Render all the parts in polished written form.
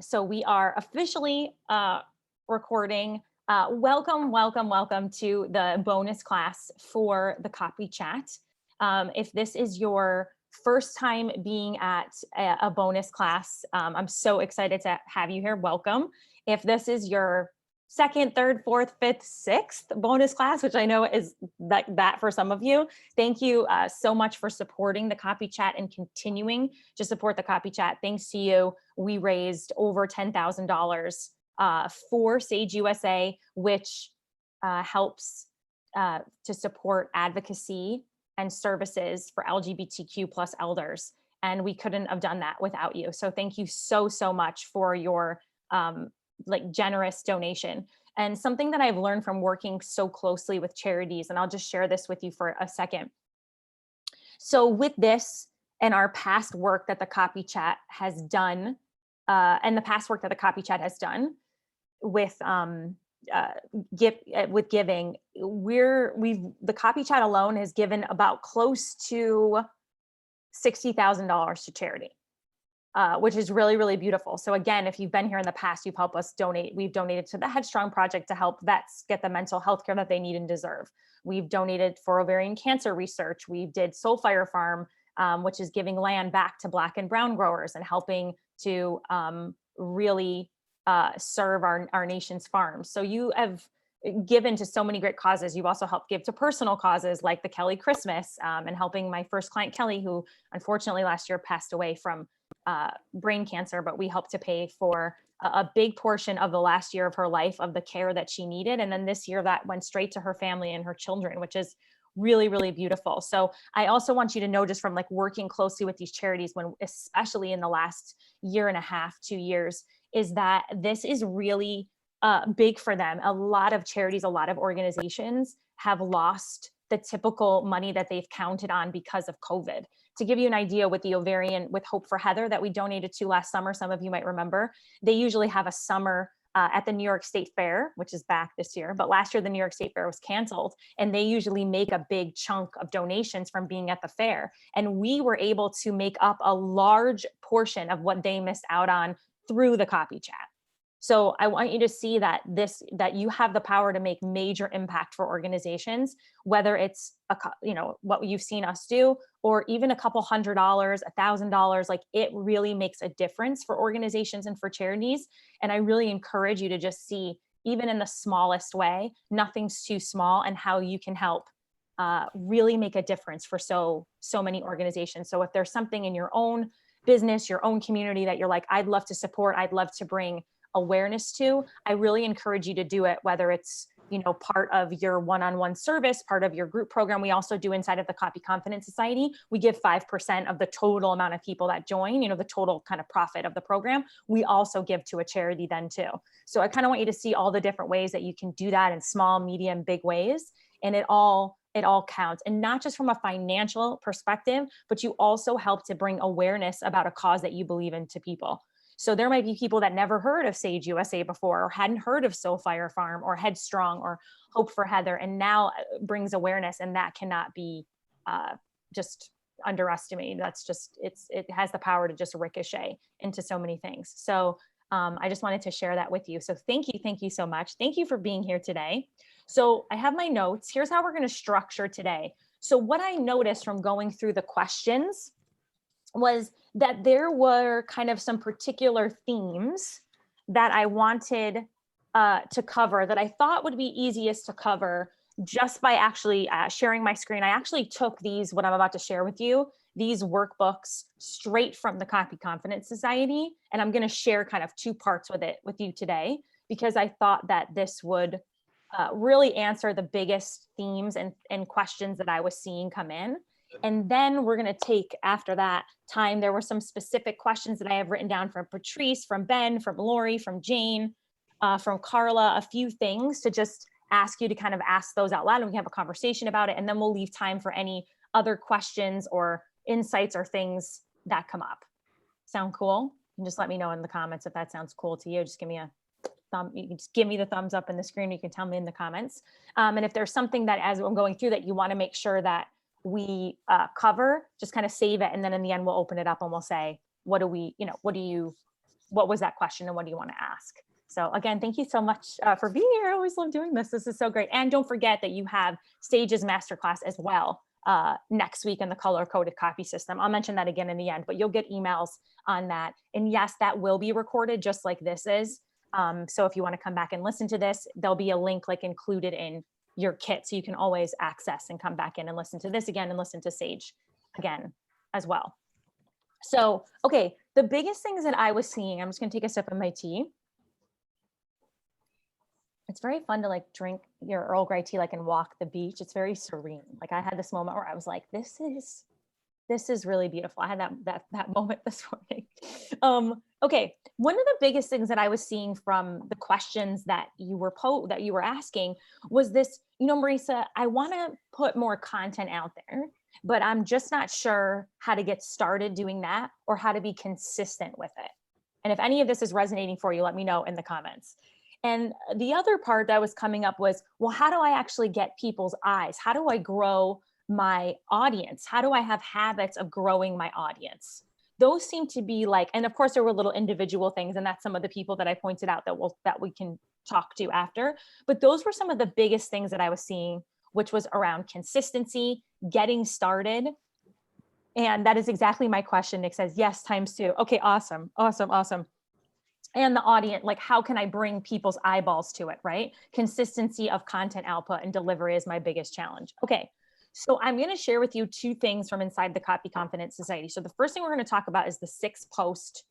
So we are officially recording. Welcome to the bonus class for the Copy Chat. If this is your first time being at a bonus class, I'm so excited to have you here. Welcome. If this is your second, third, fourth, fifth, sixth bonus class, which I know is that for some of you, thank you so much for supporting the Copy Chat and continuing to support the Copy Chat. Thanks to you, we raised over $10,000 for Sage USA, which helps to support advocacy and services for LGBTQ plus elders. And we couldn't have done that without you. So thank you so much for your generous donation. And something that I've learned from working so closely with charities, and I'll just share this with you for a second. So with this and our past work that the Copy Chat has done, with giving, the Copy Chat alone has given about close to $60,000 to charity, which is really beautiful. So again, if you've been here in the past, you've helped us donate. We've donated to the Headstrong Project to help vets get the mental health care that they need and deserve. We've donated for ovarian cancer research. We did Soulfire Farm, which is giving land back to Black and brown growers and helping to really serve our nation's farms. So you have given to so many great causes. You've also helped give to personal causes like the Kelly Christmas, and helping my first client, Kelly, who unfortunately last year passed away from brain cancer, but we helped to pay for a big portion of the last year of her life of the care that she needed. And then this year that went straight to her family and her children, which is really beautiful. So I also want you to know, just from working closely with these charities, when especially in the last year and a half, 2 years, is that this is really big for them. A lot of charities, a lot of organizations have lost the typical money that they've counted on because of COVID. To give you an idea, with the ovarian, with Hope for Heather that we donated to last summer, some of you might remember, they usually have a summer at the New York State Fair, which is back this year. But last year, the New York State Fair was canceled, and they usually make a big chunk of donations from being at the fair. And we were able to make up a large portion of what they missed out on through the Copy Chat. So I want you to see that you have the power to make major impact for organizations, whether it's what you've seen us do, or even a couple $100, $1,000. It really makes a difference for organizations and for charities. And I really encourage you to just see, even in the smallest way, nothing's too small, and how you can help really make a difference for so many organizations. So if there's something in your own business, your own community that you're like, I'd love to support, I'd love to bring awareness to, I really encourage you to do it, whether it's part of your one-on-one service, part of your group program. We also do, inside of the Copy Confidence Society, we give 5% of the total amount of people that join, the total kind of profit of the program, we also give to a charity then too. So I kind of want you to see all the different ways that you can do that, in small, medium, big ways. And it all counts. And not just from a financial perspective, but you also help to bring awareness about a cause that you believe in to people. So there might be people that never heard of Sage USA before, or hadn't heard of Soulfire Farm or Headstrong or Hope for Heather, and now brings awareness, and that cannot be just underestimated. That's just, it has the power to just ricochet into so many things. So I just wanted to share that with you. So thank you so much. Thank you for being here today. So I have my notes. Here's how we're going to structure today. So what I noticed from going through the questions was that there were kind of some particular themes that I wanted to cover, that I thought would be easiest to cover just by actually sharing my screen. I actually took what I'm about to share with you, these workbooks, straight from the Copy Confidence Society, and I'm going to share kind of two parts with you today, because I thought that this would really answer the biggest themes and questions that I was seeing come in. And then we're going to take, after that time, there were some specific questions that I have written down from Patrice, from Ben, from Lori, from Jane, from Carla, a few things to just ask you to kind of ask those out loud, and we can have a conversation about it. And then we'll leave time for any other questions or insights or things that come up. Sound cool? And just let me know in the comments if that sounds cool to you. Just give me a thumb. You can just give me the thumbs up in the screen. You can tell me in the comments. And if there's something that, as I'm going through, that you want to make sure that we cover, just kind of save it. And then in the end, we'll open it up and we'll say, what do you what was that question and what do you want to ask? So again, thank you so much for being here. I always love doing this. This is so great. And don't forget that you have Stages Masterclass as well next week in the color coded copy system. I'll mention that again in the end, but you'll get emails on that. And yes, that will be recorded just like this is. So if you want to come back and listen to this, there'll be a link like included in your kit. So you can always access and come back in and listen to this again and listen to Sage again as well. So, okay, the biggest things that I was seeing, I'm just gonna take a sip of my tea. It's very fun to like drink your Earl Grey tea, like and walk the beach. It's very serene. Like I had this moment where I was like, this is really beautiful. I had that moment this morning. Okay, one of the biggest things that I was seeing from the questions that you were asking was this, you know, Marisa, I want to put more content out there, but I'm just not sure how to get started doing that or how to be consistent with it. And if any of this is resonating for you, let me know in the comments. And the other part that was coming up was, well, how do I actually get people's eyes? How do I grow my audience? How do I have habits of growing my audience? Those seem to be like, and of course there were little individual things, and that's some of the people that I pointed out that we can talk to after. But those were some of the biggest things that I was seeing, which was around consistency, getting started. And that is exactly my question. Nick says, yes, ×2. Okay, awesome. And the audience, like, how can I bring people's eyeballs to it, right? Consistency of content output and delivery is my biggest challenge. Okay, so I'm going to share with you 2 things from inside the Copy Confidence Society. So the first thing we're going to talk about is the 6 post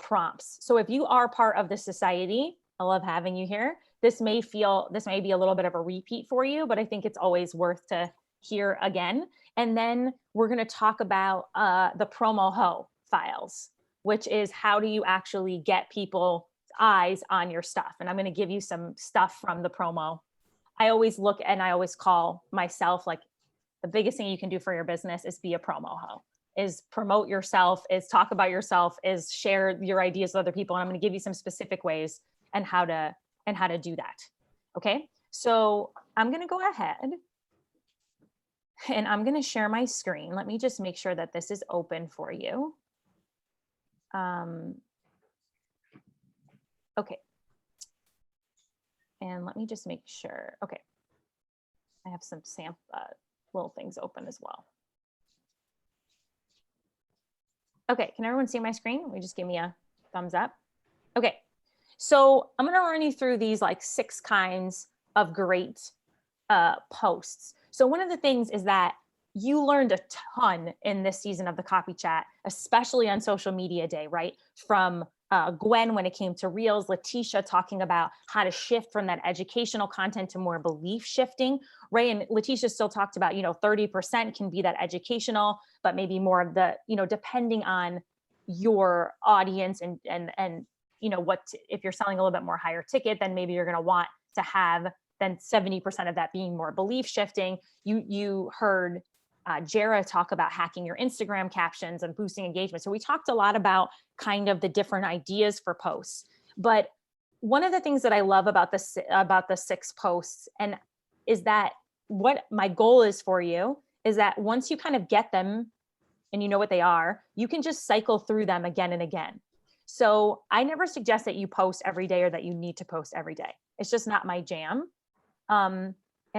prompts. So if you are part of the society, I love having you here. This may be a little bit of a repeat for you, but I think it's always worth to hear again. And then we're going to talk about the promo ho files, which is how do you actually get people's eyes on your stuff? And I'm going to give you some stuff from the promo. I always look and I always call myself like the biggest thing you can do for your business is be a promo ho, is promote yourself, is talk about yourself, is share your ideas with other people. And I'm going to give you some specific ways and how to do that. Okay. So I'm going to go ahead and I'm going to share my screen. Let me just make sure that this is open for you. Okay. And let me just make sure. Okay. I have some sample little things open as well. Okay. Can everyone see my screen? Will you just give me a thumbs up? Okay. So I'm going to run you through these like 6 kinds of great posts. So one of the things is that you learned a ton in this season of the Copy Chat, especially on Social Media Day, right? From Gwen when it came to Reels, Letitia talking about how to shift from that educational content to more belief shifting. Ray and Letitia still talked about, 30% can be that educational, but maybe more of the, depending on your audience and if you're selling a little bit more higher ticket, then maybe you're going to want to have then 70% of that being more belief shifting. You heard Jara talk about hacking your Instagram captions and boosting engagement. So we talked a lot about kind of the different ideas for posts. But one of the things that I love about the 6 posts and is that what my goal is for you is that once you kind of get them and you know what they are, you can just cycle through them again and again. So I never suggest that you post every day or that you need to post every day. It's just not my jam. And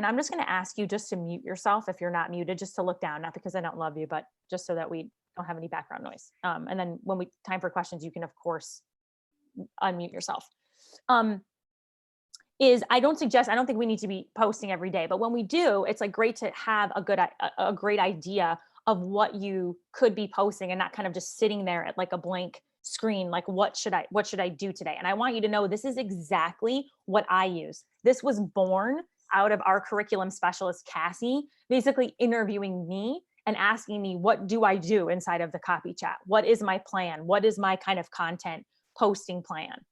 I'm just going to ask you just to mute yourself if you're not muted, just to look down, not because I don't love you, but just so that we don't have any background noise. And then when time for questions, you can of course unmute yourself. I don't think we need to be posting every day, but when we do, it's like great to have a great idea of what you could be posting and not kind of just sitting there at like a blank screen, like what should I do today? And I want you to know this is exactly what I use. This was born out of our curriculum specialist, Cassie, basically interviewing me and asking me, what do I do inside of the Copy Chat? What is my plan? What is my kind of content posting plan?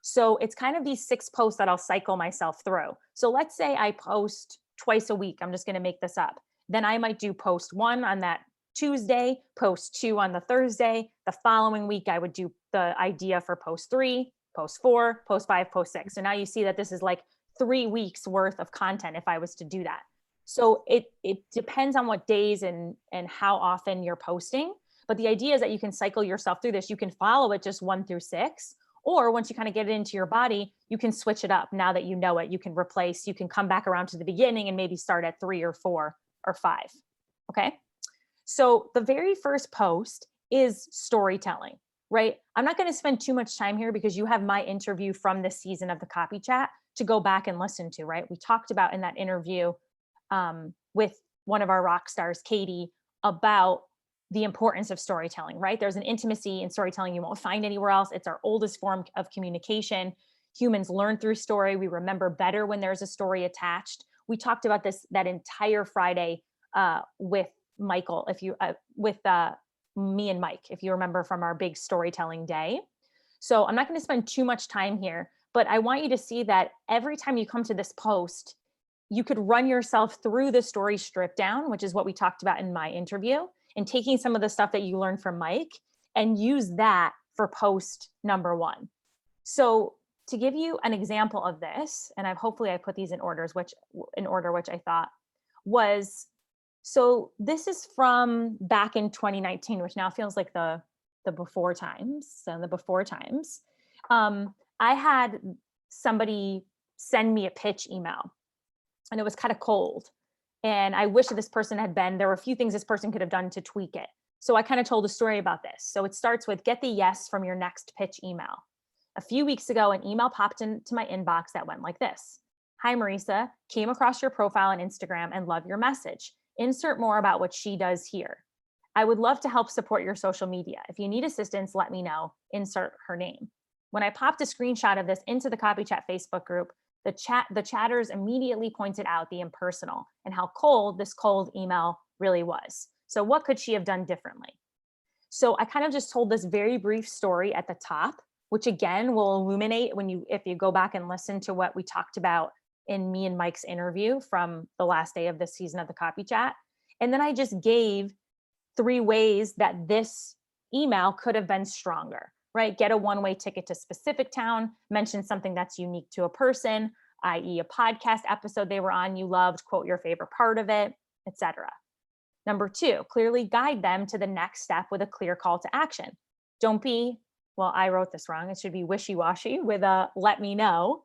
So it's kind of these 6 posts that I'll cycle myself through. So let's say I post twice a week. I'm just going to make this up. Then I might do post 1 on that Tuesday, post 2 on the Thursday. The following week, I would do the idea for post 3, post 4, post 5, post 6. So now you see that this is like 3 weeks worth of content if I was to do that. So it depends on what days and how often you're posting, But the idea is that you can cycle yourself through this. You can follow it just 1 through 6, or once you kind of get it into your body, you can switch it up. Now that you know it, you can replace, you can come back around to the beginning and maybe start at 3 or 4 or 5. Okay. So the very first post is storytelling, right? I'm not going to spend too much time here because you have my interview from this season of the Copy Chat to go back and listen to, right? We talked about in that interview with one of our rock stars, Katie, about the importance of storytelling, right? There's an intimacy in storytelling you won't find anywhere else. It's our oldest form of communication. Humans learn through story. We remember better when there's a story attached. We talked about this that entire Friday with Michael, if you with me and Mike, if you remember from our big storytelling day. So I'm not going to spend too much time here, but I want you to see that every time you come to this post, you could run yourself through the story strip down, which is what we talked about in my interview, and taking some of the stuff that you learned from Mike and use that for post number 1. So to give you an example of this, and hopefully I put these in order, which I thought was, so this is from back in 2019, which now feels like the before times. So the before times, I had somebody send me a pitch email, and it was kind of cold. And I wish this person had been, there were a few things this person could have done to tweak it. So I kind of told a story about this. So it starts with, get the yes from your next pitch email. A few weeks ago, an email popped into my inbox that went like this. Hi, Marisa, came across your profile on Instagram and love your message. Insert more about what she does here. I would love to help support your social media. If you need assistance, let me know. Insert her name. When I popped a screenshot of this into the Copy Chat Facebook group, the chatters immediately pointed out the impersonal and how cold this cold email really was. So what could she have done differently? So I kind of just told this very brief story at the top, which again will illuminate if you go back and listen to what we talked about in me and Mike's interview from the last day of this season of the Copy Chat. And then I just gave 3 ways that this email could have been stronger, right? Get a one-way ticket to specific town, mention something that's unique to a person, i.e. a podcast episode they were on you loved, quote your favorite part of it, etc. Number 2, clearly guide them to the next step with a clear call to action. Don't be, well, I wrote this wrong. It should be wishy-washy with a let me know.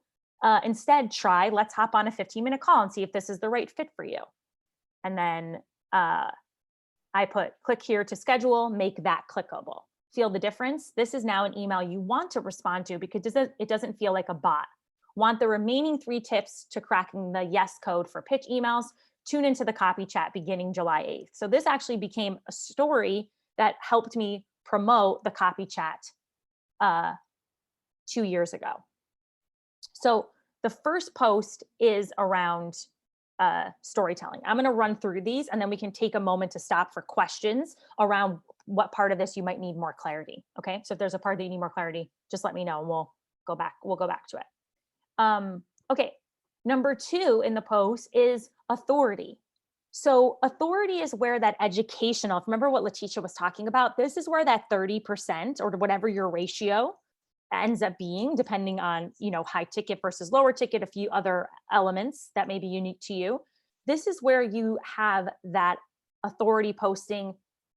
Instead, try, let's hop on a 15-minute call and see if this is the right fit for you. And then I put click here to schedule, make that clickable. Feel the difference? This is now an email you want to respond to because it doesn't feel like a bot. Want the remaining 3 tips to cracking the yes code for pitch emails? Tune into the Copy Chat beginning July 8th. So this actually became a story that helped me promote the Copy Chat 2 years ago. So the first post is around storytelling. I'm going to run through these and then we can take a moment to stop for questions around what part of this you might need more clarity. Okay. So if there's a part that you need more clarity, just let me know and we'll go back to it. Okay. Number 2 in the post is authority. So authority is where that educational, remember what Letitia was talking about? This is where that 30% or whatever your ratio ends up being, depending on, high ticket versus lower ticket, a few other elements that may be unique to you. This is where you have that authority posting.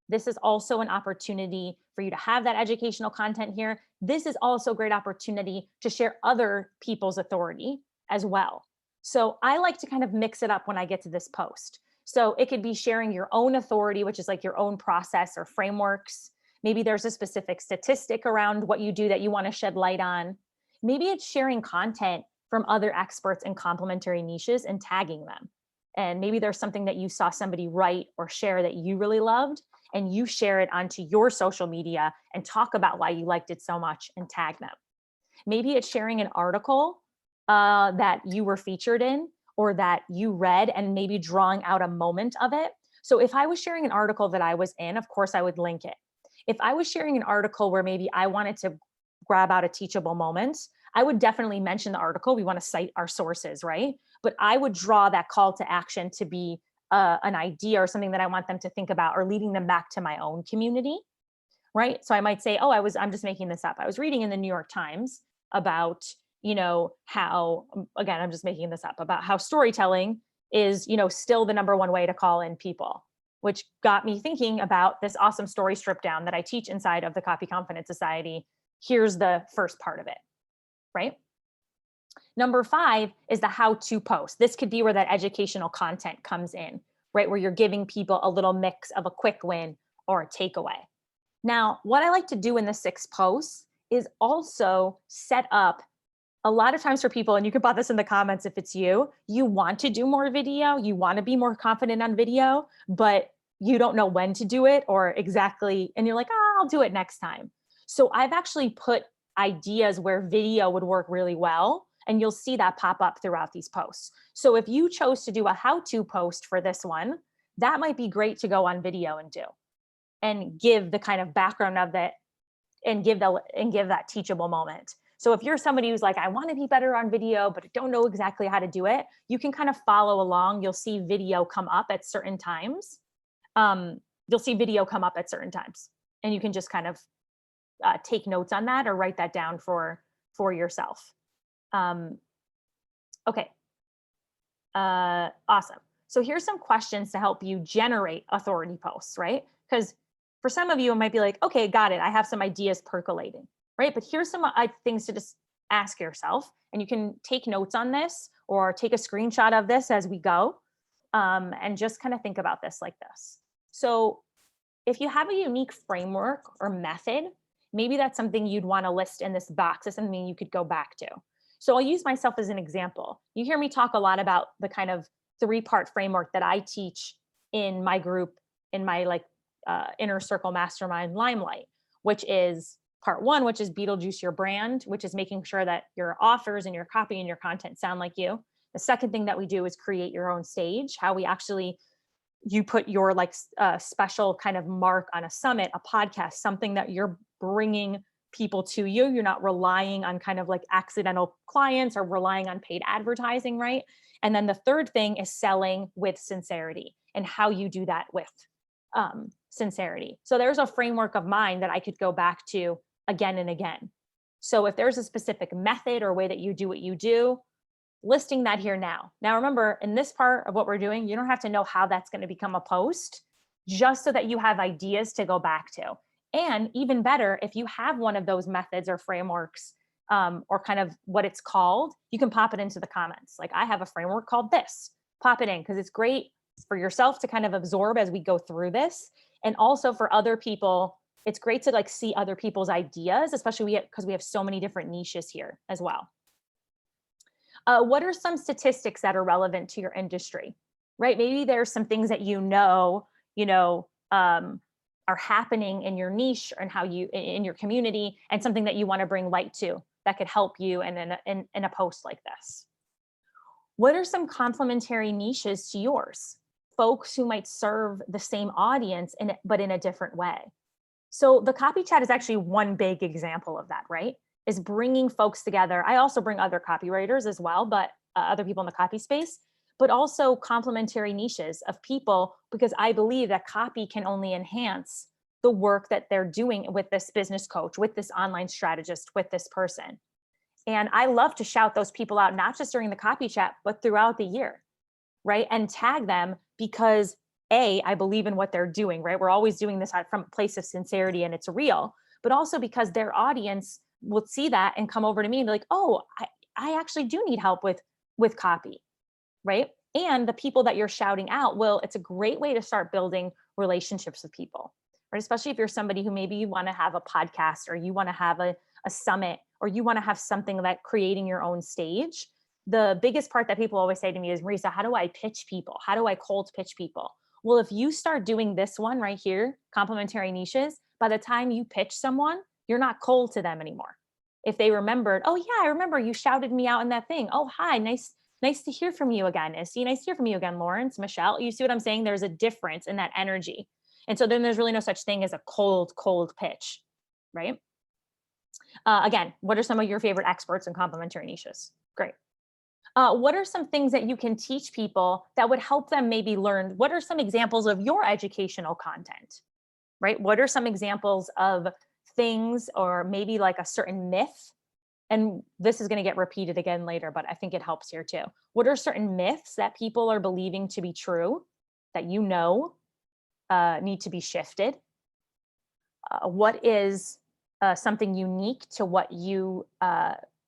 This is also an opportunity for you to have that educational content here. This is also a great opportunity to share other people's authority as well. So I like to kind of mix it up when I get to this post. So it could be sharing your own authority, which is like your own process or frameworks. Maybe there's a specific statistic around what you do that you want to shed light on. Maybe it's sharing content from other experts in complementary niches and tagging them. And maybe there's something that you saw somebody write or share that you really loved, and you share it onto your social media and talk about why you liked it so much and tag them. Maybe it's sharing an article that you were featured in or that you read and maybe drawing out a moment of it. So if I was sharing an article that I was in, of course I would link it. If I was sharing an article where maybe I wanted to grab out a teachable moment, I would definitely mention the article. We want to cite our sources, right? But I would draw that call to action to be an idea or something that I want them to think about, or leading them back to my own community, right? So I might say, oh, I'm just making this up. I was reading in the New York Times about, how, again, I'm just making this up, about how storytelling is, still the number 1 way to call in people. which got me thinking about this awesome story strip down that I teach inside of the Copy Confidence Society. Here's the first part of it, right? Number 5 is the how-to post. This could be where that educational content comes in, right? Where you're giving people a little mix of a quick win or a takeaway. Now, what I like to do in the 6 posts is also set up a lot of times for people, and you can put this in the comments if it's you want to do more video, you want to be more confident on video, but you don't know when to do it or exactly, and you're like, oh, I'll do it next time. So I've actually put ideas where video would work really well, and you'll see that pop up throughout these posts. So if you chose to do a how-to post for this one, that might be great to go on video and do, and give the kind of background of it, and give that teachable moment. So if you're somebody who's like, I want to be better on video, but I don't know exactly how to do it, you can kind of follow along. You'll see video come up at certain times. And you can just kind of take notes on that or write that down for yourself. Okay. Awesome. So here's some questions to help you generate authority posts, right? Because for some of you, it might be like, okay, got it. I have some ideas percolating, right? But here's some things to just ask yourself, and you can take notes on this or take a screenshot of this as we go, and just kind of think about this like this. So if you have a unique framework or method, maybe that's something you'd want to list in this box as something you could go back to. So I'll use myself as an example. You hear me talk a lot about the kind of 3-part framework that I teach in my group, in my inner circle mastermind Limelight, which is part 1, which is Beetlejuice your brand, which is making sure that your offers and your copy and your content sound like you. The second thing that we do is create your own stage, how we actually, you put your special kind of mark on a summit, a podcast, something that you're bringing people to you. You're not relying on kind of like accidental clients or relying on paid advertising, right? And then the third thing is selling with sincerity, and how you do that with sincerity. So there's a framework of mine that I could go back to again and again. So if there's a specific method or way that you do what you do, listing that here now. Now, remember, in this part of what we're doing, you don't have to know how that's going to become a post, just so that you have ideas to go back to. And even better, if you have one of those methods or frameworks, or kind of what it's called, you can pop it into the comments. Like, I have a framework called this. Pop it in, because it's great for yourself to kind of absorb as we go through this. And also for other people, it's great to see other people's ideas, especially because we have so many different niches here as well. What are some statistics that are relevant to your industry, right? Maybe there's some things that are happening in your niche and in your community, and something that you want to bring light to that could help you in a post like this. What are some complementary niches to yours? Folks who might serve the same audience, but in a different way. So the copy chat is actually one big example of that, right? Is bringing folks together. I also bring other copywriters as well, but other people in the copy space, but also complementary niches of people, because I believe that copy can only enhance the work that they're doing with this business coach, with this online strategist, with this person. And I love to shout those people out, not just during the copy chat, but throughout the year, right? And tag them, because I believe in what they're doing, right? We're always doing this from a place of sincerity and it's real, but also because their audience will see that and come over to me and be like, oh, I actually do need help with copy, right? And the people that you're shouting out, it's a great way to start building relationships with people, right? Especially if you're somebody who maybe you want to have a podcast, or you want to have a summit, or you want to have something like creating your own stage. The biggest part that people always say to me is, Marisa, how do I pitch people? How do I cold pitch people? Well, if you start doing this one right here, complementary niches, by the time you pitch someone, you're not cold to them anymore. If they remembered, oh yeah, I remember you shouted me out in that thing. Oh, hi, nice to hear from you again, Issy. Nice to hear from you again, Lawrence, Michelle. You see what I'm saying? There's a difference in that energy. And so then there's really no such thing as a cold pitch, right? Again, what are some of your favorite experts in complementary niches? Great. What are some things that you can teach people that would help them maybe learn? What are some examples of your educational content, right? What are some examples of things, or maybe like a certain myth? And this is going to get repeated again later, but I think it helps here too. What are certain myths that people are believing to be true that need to be shifted? What is something unique to what you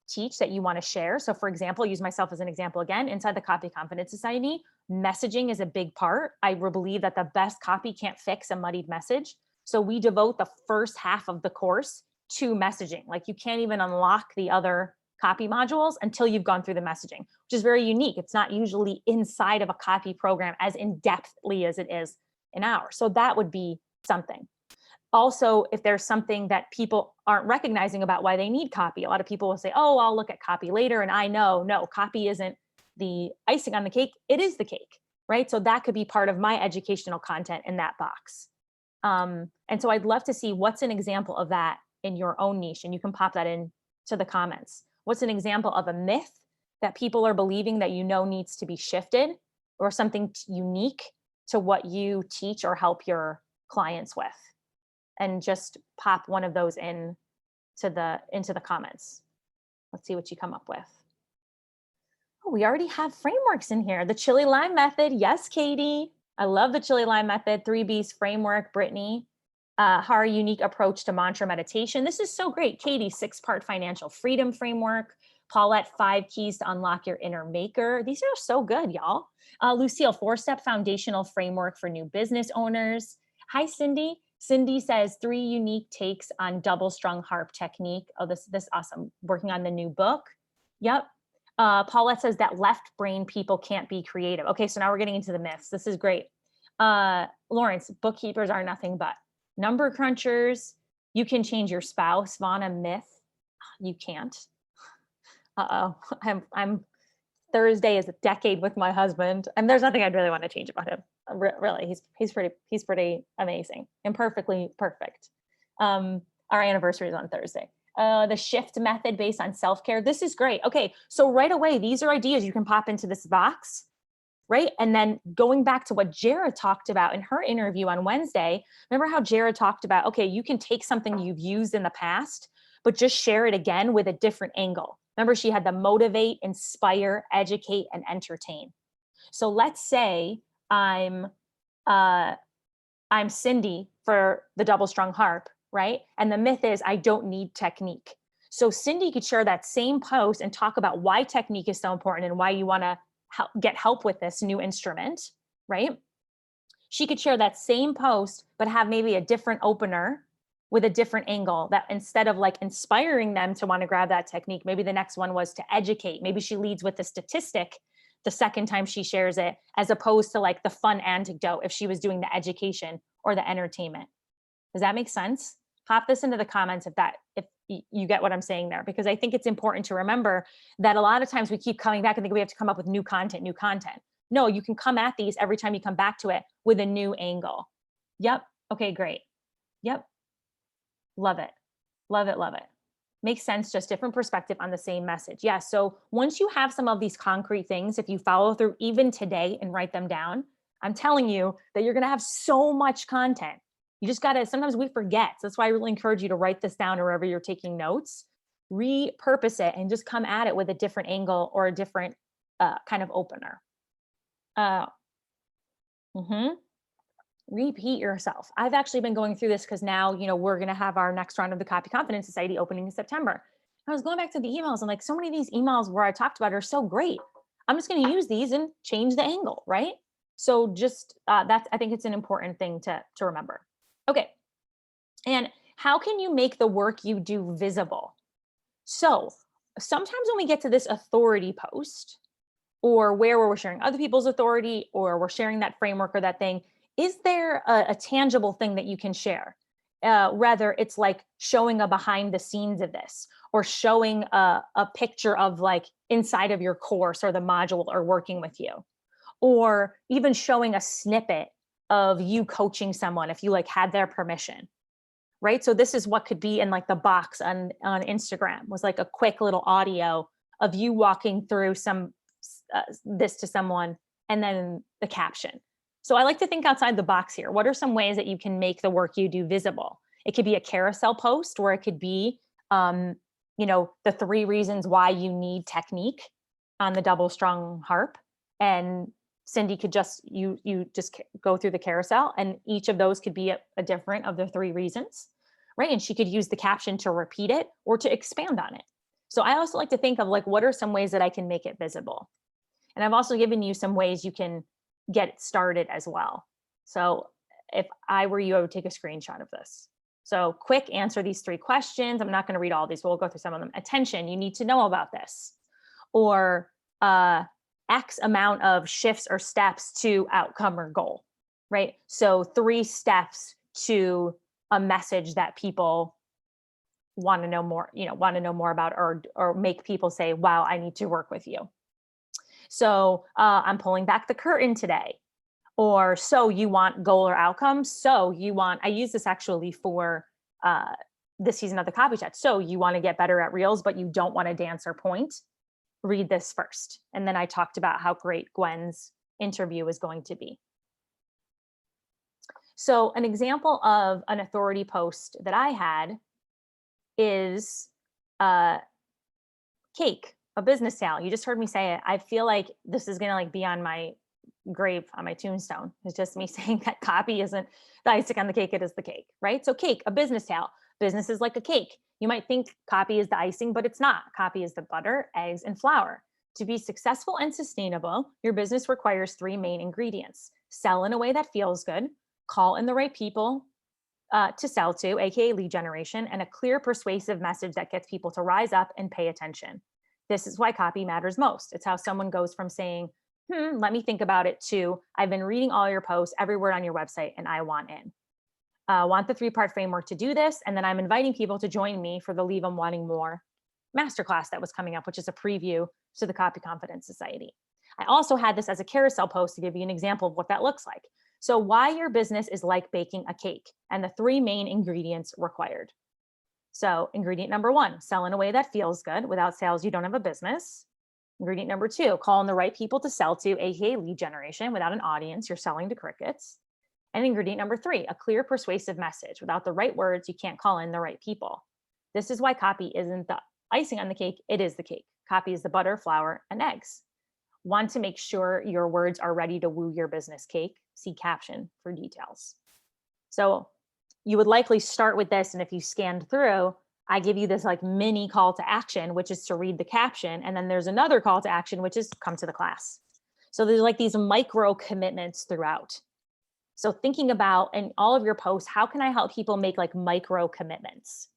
teach that you want to share? So, for example, use myself as an example again. Inside the Copy Confidence Society, messaging is a big part. I believe that the best copy can't fix a muddied message. So we devote the first half of the course to messaging. Like, you can't even unlock the other copy modules until you've gone through the messaging, which is very unique. It's not usually inside of a copy program as in-depthly as it is in ours. So that would be something. Also, if there's something that people aren't recognizing about why they need copy, a lot of people will say, oh, I'll look at copy later. And I know, no, copy isn't the icing on the cake. It is the cake, right? So that could be part of my educational content in that box. And so I'd love to see what's an example of that in your own niche. And you can pop that in to the comments. What's an example of a myth that people are believing that you know needs to be shifted, or something unique to what you teach or help your clients with? And just pop one of those into the comments. Let's see what you come up with. Oh, we already have frameworks in here. The chili lime method. Yes, Katie. I love the chili lime method. 3B's framework. Brittany. Our unique approach to mantra meditation. This is so great. Katie, 6-part financial freedom framework. Paulette, 5 keys to unlock your inner maker. These are so good, y'all. Lucille, 4-step foundational framework for new business owners. Hi, Cindy. Cindy says 3 unique takes on double strung harp technique. Oh, this awesome. Working on the new book. Yep. Paulette says that left brain people can't be creative. Okay, so now we're getting into the myths. This is great. Lawrence, bookkeepers are nothing but number crunchers. You can change your spouse. Vana, myth. You can't. Uh-oh. I'm Thursday is a decade with my husband, and there's nothing I'd really want to change about him. Really, he's pretty amazing and perfectly perfect. Our anniversary is on Thursday. The shift method based on self-care. This is great. Okay, so right away, these are ideas you can pop into this box, right? And then going back to what Jara talked about in her interview on Wednesday, remember how Jara talked about, okay, you can take something you've used in the past, but just share it again with a different angle. Remember, she had the motivate, inspire, educate, and entertain. So let's say I'm Cindy for the double strung harp, right? And the myth is I don't need technique. So Cindy could share that same post and talk about why technique is so important and why you want to get help with this new instrument, right? She could share that same post, but have maybe a different opener with a different angle, that instead of like inspiring them to want to grab that technique, maybe the next one was to educate. Maybe she leads with the statistic the second time she shares it, as opposed to like the fun anecdote if she was doing the education or the entertainment. Does that make sense? Pop this into the comments if you get what I'm saying there, because I think it's important to remember that a lot of times we keep coming back and think we have to come up with new content. No, you can come at these every time you come back to it with a new angle. Yep. Okay, great. Yep. Love it. Love it. Love it. Makes sense. Just different perspective on the same message. Yeah. So once you have some of these concrete things, if you follow through even today and write them down, I'm telling you that you're going to have so much content. You just got to, sometimes we forget. So that's why I really encourage you to write this down wherever you're taking notes, repurpose it, and just come at it with a different angle or a different kind of opener. Repeat yourself. I've actually been going through this because now, we're going to have our next round of the Copy Confidence Society opening in September. I was going back to the emails and like so many of these emails where I talked about are so great. I'm just going to use these and change the angle, right? So just I think it's an important thing to remember. Okay. And how can you make the work you do visible? So sometimes when we get to this authority post, or where we're sharing other people's authority, or we're sharing that framework or that thing, is there a tangible thing that you can share? Whether it's like showing a behind the scenes of this, or showing a picture of like inside of your course or the module or working with you, or even showing a snippet of you coaching someone if you like had their permission, right? So this is what could be in like the box on Instagram, was like a quick little audio of you walking through this to someone, and then the caption. So I like to think outside the box here. What are some ways that you can make the work you do visible? It could be a carousel post, or it could be, the 3 reasons why you need technique on the double strung harp, and Cindy could just, you just go through the carousel, and each of those could be a different of the 3 reasons, right? And she could use the caption to repeat it or to expand on it. So I also like to think of like, what are some ways that I can make it visible? And I've also given you some ways you can get it started as well. So if I were you, I would take a screenshot of this. So quick, answer these 3 questions. I'm not going to read all these, but we'll go through some of them. Attention, you need to know about this. Or X amount of shifts or steps to outcome or goal, right? So 3 steps to a message that people want to know more, want to know more about, or make people say, wow, I need to work with you. So I'm pulling back the curtain today. Or so you want goal or outcome. So you want, I use this actually for this season of the Copy Chat. So you want to get better at reels, but you don't want to dance or point. Read this first. And then I talked about how great Gwen's interview is going to be. So an example of an authority post that I had is cake, a business sale. You just heard me say it. I feel like this is going to like be on my grave, on my tombstone. It's just me saying that copy isn't the icing on the cake, it is the cake, right? So cake, a business sale. Business is like a cake. You might think copy is the icing, but it's not. Copy is the butter, eggs, and flour. To be successful and sustainable, your business requires 3 main ingredients. Sell in a way that feels good, call in the right people to sell to, aka lead generation, and a clear, persuasive message that gets people to rise up and pay attention. This is why copy matters most. It's how someone goes from saying, let me think about it, to I've been reading all your posts, every word on your website, and I want in. Want the 3-part framework to do this. And then I'm inviting people to join me for the Leave 'em Wanting More masterclass that was coming up, which is a preview to the Copy Confidence Society. I also had this as a carousel post to give you an example of what that looks like. So why your business is like baking a cake, and the 3 main ingredients required. So ingredient number 1, sell in a way that feels good. Without sales, you don't have a business. Ingredient number 2, call in the right people to sell to, aka lead generation. Without an audience, you're selling to crickets. And ingredient number 3, a clear, persuasive message. Without the right words, you can't call in the right people. This is why copy isn't the icing on the cake, it is the cake. Copy is the butter, flour, and eggs. Want to make sure your words are ready to woo your business cake? See caption for details. So you would likely start with this, and if you scanned through, I give you this like mini call to action, which is to read the caption. And then there's another call to action, which is come to the class. So there's like these micro commitments throughout. So thinking about in all of your posts, how can I help people make like micro commitments?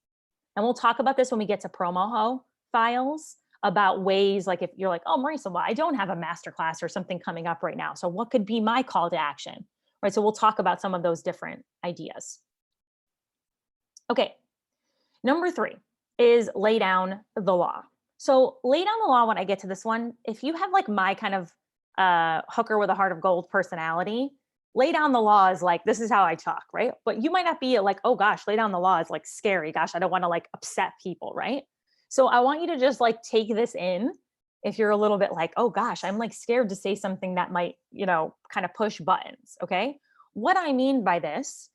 And we'll talk about this when we get to Promoho files, about ways like if you're like, oh, Marisa, well, I don't have a masterclass or something coming up right now. So what could be my call to action, right? So we'll talk about some of those different ideas. Okay, number 3 is lay down the law. So lay down the law when I get to this one, if you have like my kind of hooker with a heart of gold personality, lay down the law is like, this is how I talk, right? But you might not be like, oh gosh, lay down the law is like scary. Gosh, I don't want to like upset people, right? So I want you to just like take this in. If you're a little bit like, oh gosh, I'm like scared to say something that might, kind of push buttons, okay? What I mean by this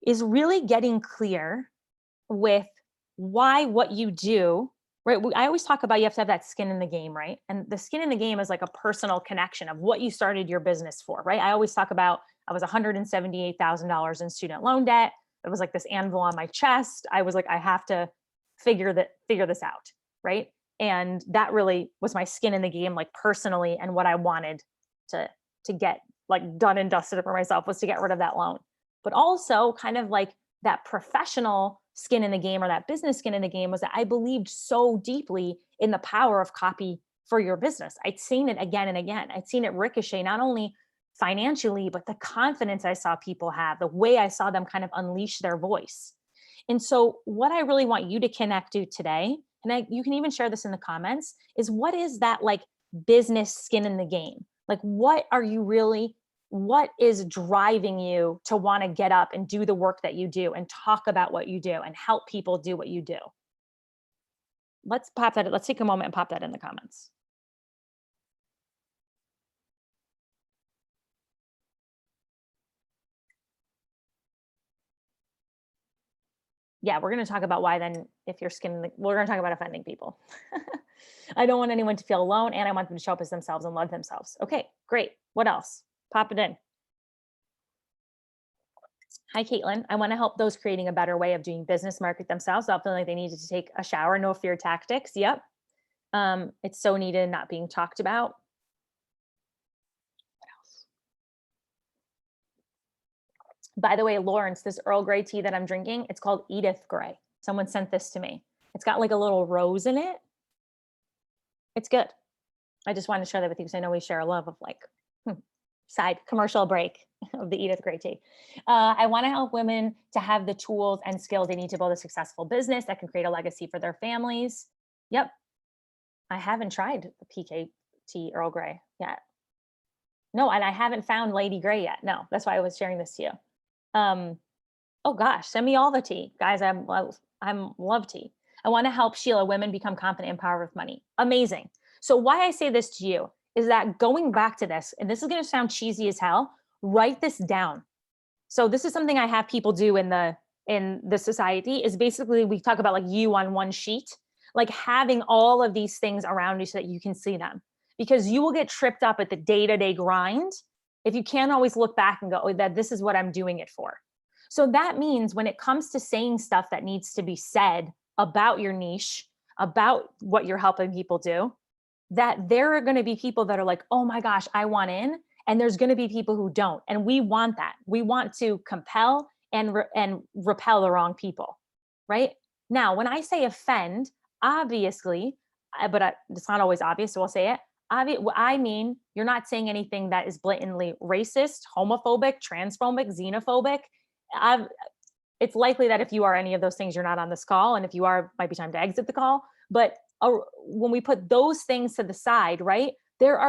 is really getting clear with why what you do, right? I always talk about you have to have that skin in the game, right? And the skin in the game is like a personal connection of what you started your business for, right? I always talk about I was $178,000 in student loan debt. It was like this anvil on my chest. I was like, I have to figure this out, right? And that really was my skin in the game, like personally, and what I wanted to get like done and dusted for myself was to get rid of that loan. But also kind of like that professional skin in the game, or that business skin in the game, was that I believed so deeply in the power of copy for your business. I'd seen it again and again. I'd seen it ricochet, not only financially, but the confidence I saw people have, the way I saw them kind of unleash their voice. And so what I really want you to connect to today, and you can even share this in the comments, is what is that like business skin in the game? Like, what is driving you to want to get up and do the work that you do and talk about what you do and help people do what you do? Let's take a moment and pop that in the comments. Yeah, we're going to talk about why then, if your skin, we're going to talk about offending people. I don't want anyone to feel alone, and I want them to show up as themselves and love themselves. Okay, great. What else? Pop it in. Hi, Caitlin. I want to help those creating a better way of doing business market themselves without feeling like they needed to take a shower. No fear tactics. Yep. It's so needed, not being talked about. What else? By the way, Lawrence, this Earl Grey tea that I'm drinking, it's called Edith Grey. Someone sent this to me. It's got like a little rose in it. It's good. I just wanted to share that with you because I know we share a love of like side commercial break of the Edith Grey tea. I want to help women to have the tools and skills they need to build a successful business that can create a legacy for their families. Yep. I haven't tried the PKT Earl Grey yet. No, and I haven't found Lady Grey yet. No, that's why I was sharing this to you. Oh gosh, send me all the tea, guys. I'm love tea. I want to help Sheila women become confident and empowered with money. Amazing. So why I say this to you is that going back to this, and this is going to sound cheesy as hell, write this down. So this is something I have people do in the society is basically we talk about like you on one sheet, like having all of these things around you so that you can see them, because you will get tripped up at the day-to-day grind if you can't always look back and go, oh, that this is what I'm doing it for. So that means when it comes to saying stuff that needs to be said about your niche, about what you're helping people do, that there are going to be people that are like, oh my gosh, I want in. And there's going to be people who don't. And we want that. We want to compel and repel the wrong people, right? Now, when I say offend, obviously, it's not always obvious, so I'll say it. I mean, you're not saying anything that is blatantly racist, homophobic, transphobic, xenophobic. It's likely that if you are any of those things, you're not on this call. And if you are, it might be time to exit the call. But when we put those things to the side, right, there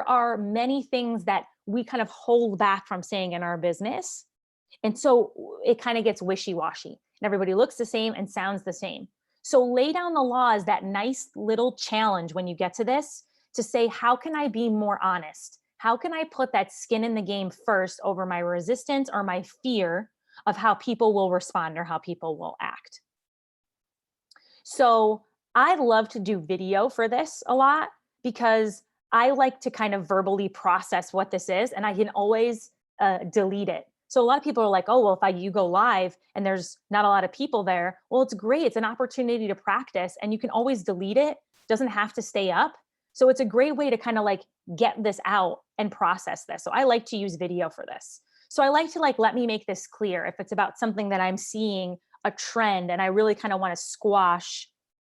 are many things that we kind of hold back from saying in our business. And so it kind of gets wishy-washy and everybody looks the same and sounds the same. So lay down the law as that nice little challenge when you get to this to say, how can I be more honest? How can I put that skin in the game first over my resistance or my fear of how people will respond or how people will act? So I love to do video for this a lot because I like to kind of verbally process what this is, and I can always delete it. So a lot of people are like, oh, well, if you go live and there's not a lot of people there, well, it's great. It's an opportunity to practice and you can always delete it. Doesn't have to stay up. So it's a great way to kind of like get this out and process this. So I like to use video for this. So I like to let me make this clear if it's about something that I'm seeing a trend and I really kind of want to squash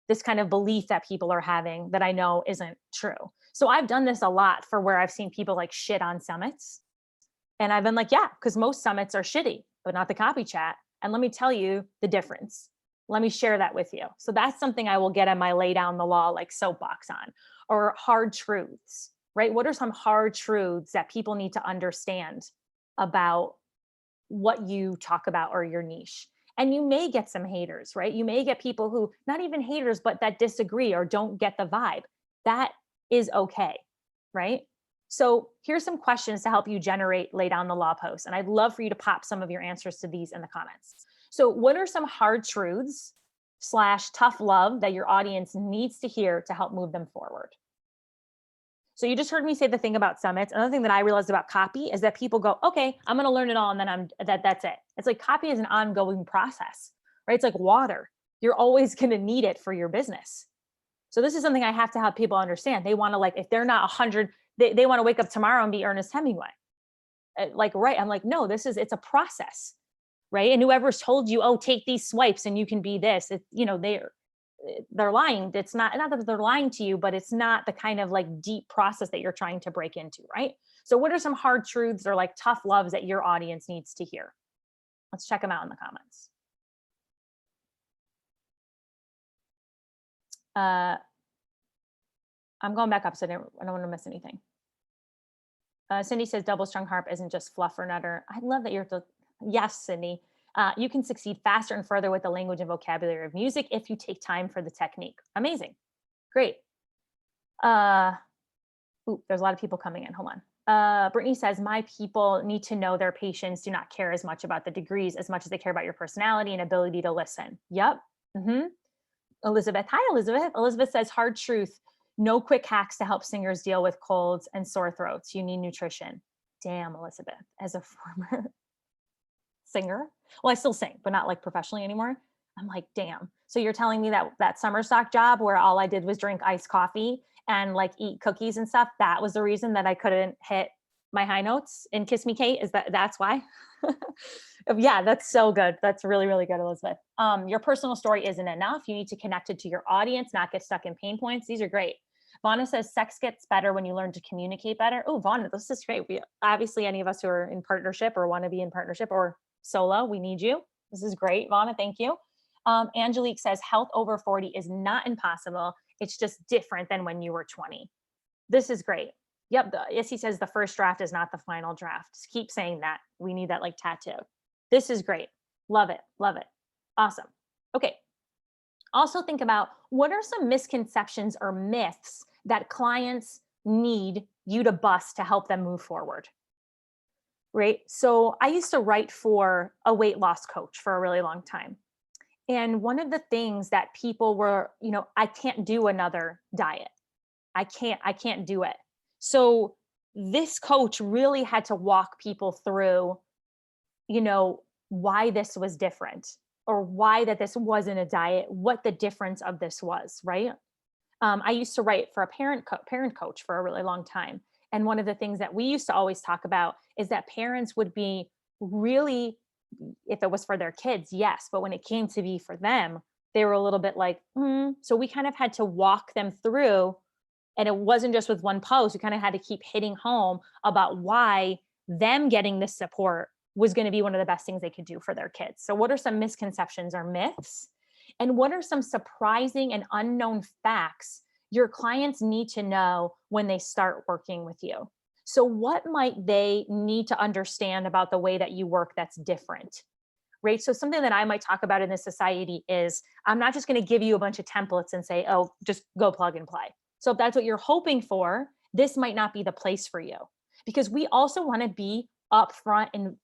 this kind of belief that people are having that I know isn't true. So I've done this a lot for where I've seen people like shit on summits. And I've been like, yeah, because most summits are shitty, but not the copy chat. And let me tell you the difference. Let me share that with you. So that's something I will get on my lay down the law, like soapbox on, or hard truths, right? What are some hard truths that people need to understand about what you talk about or your niche? And you may get some haters, right? You may get people who, not even haters, but that disagree or don't get the vibe. That is okay, right? So here's some questions to help you generate lay down the law posts. And I'd love for you to pop some of your answers to these in the comments. So what are some hard truths / tough love that your audience needs to hear to help move them forward? So you just heard me say the thing about summits. Another thing that I realized about copy is that people go, okay, I'm going to learn it all. And then that's it. It's like copy is an ongoing process, right? It's like water. You're always going to need it for your business. So this is something I have to have people understand. They want to if they're not 100, they want to wake up tomorrow and be Ernest Hemingway. Right. I'm like, no, it's a process, right? And whoever's told you, oh, take these swipes and you can be this, they're lying. It's not that they're lying to you, but it's not the kind of deep process that you're trying to break into, right? So what are some hard truths or tough loves that your audience needs to hear? Let's check them out in the comments. I'm going back up so I don't want to miss anything. Cindy says double strung harp isn't just fluff or nutter. I love that yes, Cindy. You can succeed faster and further with the language and vocabulary of music if you take time for the technique. Amazing. Great. There's a lot of people coming in. Hold on. Brittany says, my people need to know their patients do not care as much about the degrees as much as they care about your personality and ability to listen. Yep. Elizabeth. Hi, Elizabeth. Elizabeth says, hard truth. No quick hacks to help singers deal with colds and sore throats. You need nutrition. Damn, Elizabeth, as a former singer. Well, I still sing, but not like professionally anymore. I'm like, damn. So you're telling me that that summer stock job where all I did was drink iced coffee and like eat cookies and stuff, that was the reason that I couldn't hit my high notes in Kiss Me Kate? Is that's why? Yeah, that's so good. That's really, really good, Elizabeth. Your personal story isn't enough. You need to connect it to your audience, not get stuck in pain points. These are great. Vonna says sex gets better when you learn to communicate better. Oh, Vonna, this is great. We obviously, any of us who are in partnership or want to be in partnership or solo, we need you. This is great, Vonna. Thank you. Angelique says health over 40 is not impossible. It's just different than when you were 20. This is great. Yep. Issy says the first draft is not the final draft. Just keep saying that. We need that like tattoo. This is great. Love it. Love it. Awesome. Okay. Also think about what are some misconceptions or myths that clients need you to bust to help them move forward. Right. So I used to write for a weight loss coach for a really long time. And one of the things that people were, I can't do another diet. I can't do it. So this coach really had to walk people through, why this was different or why that this wasn't a diet, what the difference of this was, right? I used to write for a parent coach for a really long time. And one of the things that we used to always talk about is that parents would be really, if it was for their kids, yes, but when it came to be for them, they were a little bit like, So we kind of had to walk them through, and it wasn't just with one post. We kind of had to keep hitting home about why them getting this support was going to be one of the best things they could do for their kids. So what are some misconceptions or myths? And what are some surprising and unknown facts your clients need to know when they start working with you? So what might they need to understand about the way that you work that's different? Right? So something that I might talk about in this society is I'm not just going to give you a bunch of templates and say, oh, just go plug and play. So if that's what you're hoping for, this might not be the place for you, because we also want to be upfront and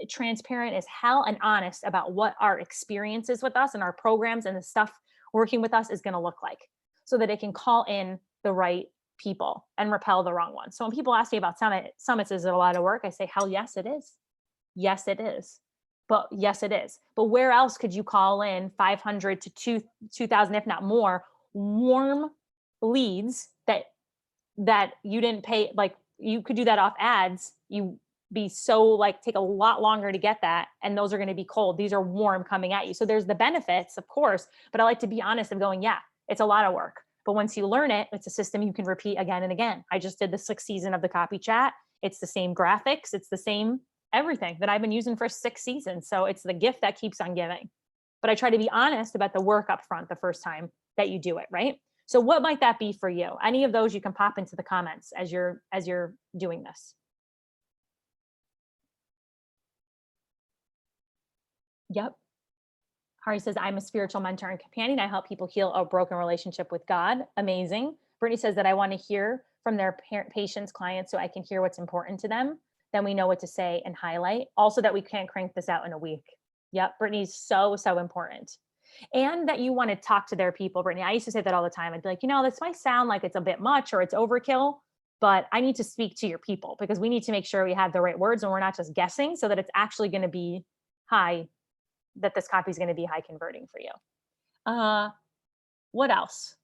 transparent as hell and honest about what our experiences with us and our programs and the stuff working with us is going to look like, so that it can call in the right people and repel the wrong ones. So when people ask me about summits, is it a lot of work? I say, hell yes, it is. Yes, it is. But yes, it is. But where else could you call in 500 to 2,000, if not more, warm leads that you didn't pay? Like, you could do that off ads. You be so like take a lot longer to get that, and those are going to be cold. These are warm coming at you. So there's the benefits, of course, but I like to be honest of going, yeah, it's a lot of work, but once you learn it, it's a system you can repeat again and again. I just did the 6th season of the Copy Chat. It's the same graphics, it's the same everything that I've been using for 6 seasons. So it's the gift that keeps on giving. But I try to be honest about the work up front the first time that you do it, right? So what might that be for you? Any of those you can pop into the comments as you're doing this. Yep. Hari says, I'm a spiritual mentor and companion. I help people heal a broken relationship with God. Amazing. Brittany says that I want to hear from their patients, clients, so I can hear what's important to them. Then we know what to say and highlight. Also that we can't crank this out in a week. Yep. Brittany's so important. And that you want to talk to their people, Brittany. I used to say that all the time. I'd be like, this might sound like it's a bit much or it's overkill, but I need to speak to your people, because we need to make sure we have the right words and we're not just guessing, so that it's actually going to be that this copy is going to be high converting for you. What else?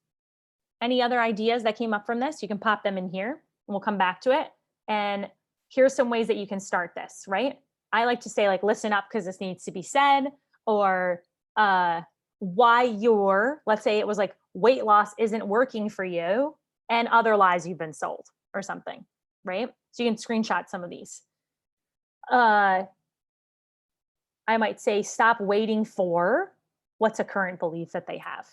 Any other ideas that came up from this? You can pop them in here and we'll come back to it. And here's some ways that you can start this, right? I like to say, like, listen up because this needs to be said, or why let's say it was like weight loss isn't working for you and other lies you've been sold or something, right? So you can screenshot some of these. I might say, stop waiting for what's a current belief that they have.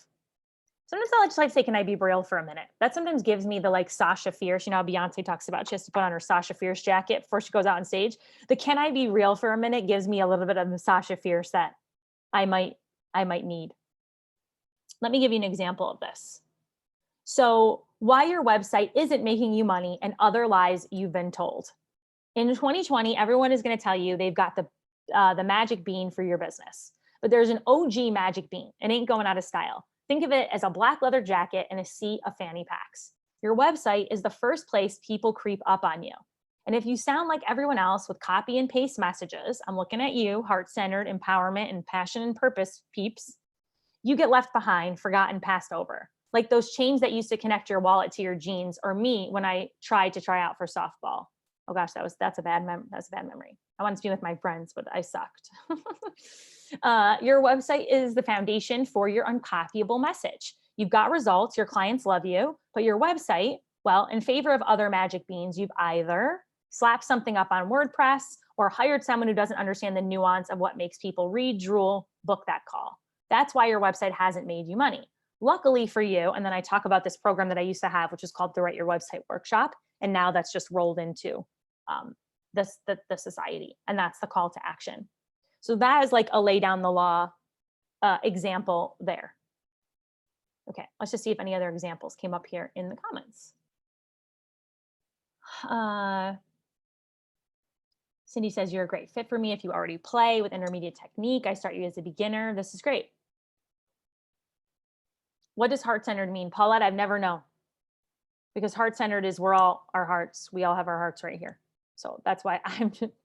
Sometimes I just like to say, can I be real for a minute? That sometimes gives me the like Sasha Fierce, how Beyonce talks about she has to put on her Sasha Fierce jacket before she goes out on stage. The can I be real for a minute gives me a little bit of the Sasha Fierce that I might need. Let me give you an example of this. So why your website isn't making you money and other lies you've been told. In 2020, everyone is going to tell you they've got the magic bean for your business, but there's an OG magic bean. It ain't going out of style. Think of it as a black leather jacket and a sea of fanny packs. Your website is the first place people creep up on you. And if you sound like everyone else with copy and paste messages, I'm looking at you, heart-centered, empowerment, and passion and purpose peeps, you get left behind, forgotten, passed over. Like those chains that used to connect your wallet to your jeans, or me when I tried to try out for softball. Oh gosh, that's a bad memory. I wanted to be with my friends, but I sucked. Your website is the foundation for your uncopyable message. You've got results, your clients love you, but your website, well, in favor of other magic beans, you've either slapped something up on WordPress or hired someone who doesn't understand the nuance of what makes people read, drool, book that call. That's why your website hasn't made you money. Luckily for you, and then I talk about this program that I used to have, which is called the Write Your Website Workshop, and now that's just rolled into the society, and that's the call to action. So that is like a lay down the law example there. Okay, let's just see if any other examples came up here in the comments. Cindy says, you're a great fit for me if you already play with intermediate technique. I start you as a beginner. This is great. What does heart-centered mean? Paulette, I've never known. Because heart-centered is we're all our hearts. We all have our hearts right here. So that's why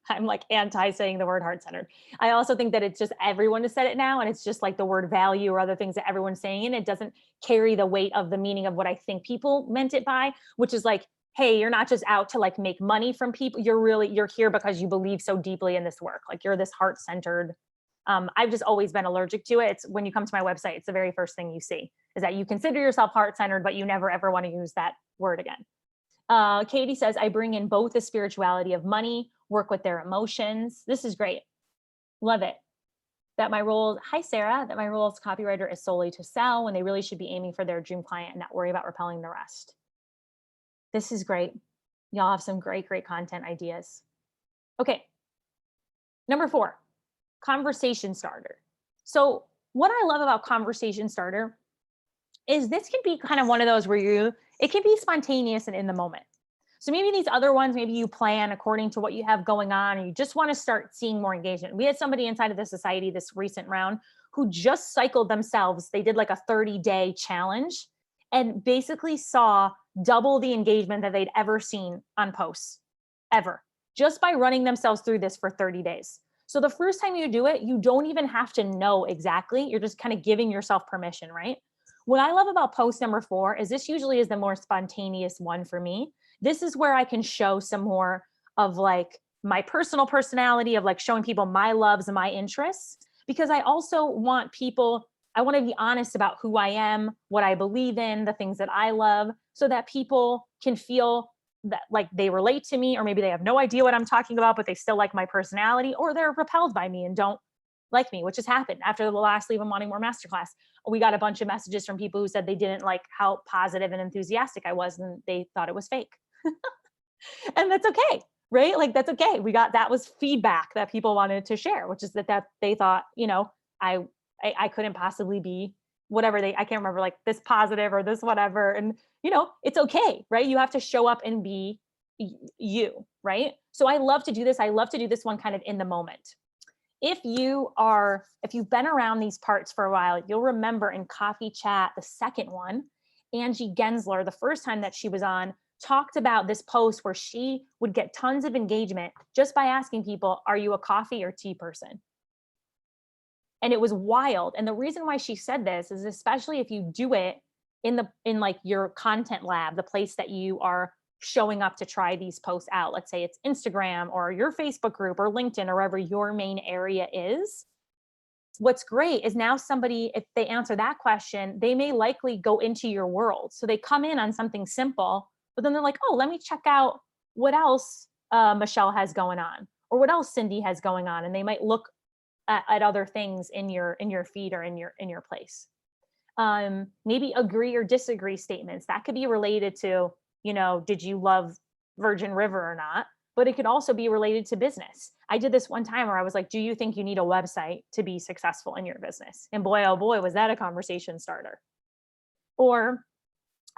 I'm like anti saying the word heart-centered. I also think that it's just everyone has said it now, and it's just like the word value or other things that everyone's saying, and it doesn't carry the weight of the meaning of what I think people meant it by, which is like, hey, you're not just out to like make money from people. You're here because you believe so deeply in this work. Like you're this heart-centered. I've just always been allergic to it. It's when you come to my website, it's the very first thing you see is that you consider yourself heart-centered, but you never ever want to use that word again. Katie says, I bring in both the spirituality of money, work with their emotions. This is great. Love it. That my role, hi Sarah, that my role as copywriter is solely to sell when they really should be aiming for their dream client and not worry about repelling the rest. This is great. Y'all have some great, great content ideas. Okay. Number 4, conversation starter. So what I love about conversation starter is this can be kind of one of those where it can be spontaneous and in the moment. So maybe these other ones, maybe you plan according to what you have going on, and you just want to start seeing more engagement. We had somebody inside of the society this recent round who just cycled themselves. They did like a 30-day challenge and basically saw double the engagement that they'd ever seen on posts, ever, just by running themselves through this for 30 days. So the first time you do it, you don't even have to know exactly. You're just kind of giving yourself permission, right? What I love about post number 4 is this usually is the more spontaneous one for me. This is where I can show some more of like my personal personality, of like showing people my loves and my interests, because I also want people, I want to be honest about who I am, what I believe in, the things that I love, so that people can feel that like they relate to me, or maybe they have no idea what I'm talking about, but they still like my personality, or they're repelled by me and don't like me, which has happened after the last Leave 'em Wanting More masterclass. We got a bunch of messages from people who said they didn't like how positive and enthusiastic I was, and they thought it was fake. And that's okay, right? Like that's okay. That was feedback that people wanted to share, which is that they thought, I couldn't possibly be whatever I can't remember, like this positive or this whatever. And it's okay, right? You have to show up and be you, right? So I love to do this. I love to do this one kind of in the moment. If you've been around these parts for a while, you'll remember in Coffee Chat, the second one, Angie Gensler, the first time that she was on, talked about this post where she would get tons of engagement just by asking people, are you a coffee or tea person? And it was wild. And the reason why she said this is, especially if you do it in like your content lab, the place that you are showing up to try these posts out. Let's say it's Instagram or your Facebook group or LinkedIn or wherever your main area is. What's great is now somebody, if they answer that question, they may likely go into your world. So they come in on something simple, but then they're like, oh, let me check out what else Michelle has going on, or what else Cindy has going on. And they might look at other things in your feed or in your place. Maybe agree or disagree statements that could be related to, did you love Virgin River or not? But it could also be related to business. I did this one time where I was like, do you think you need a website to be successful in your business? And boy, oh boy, was that a conversation starter. Or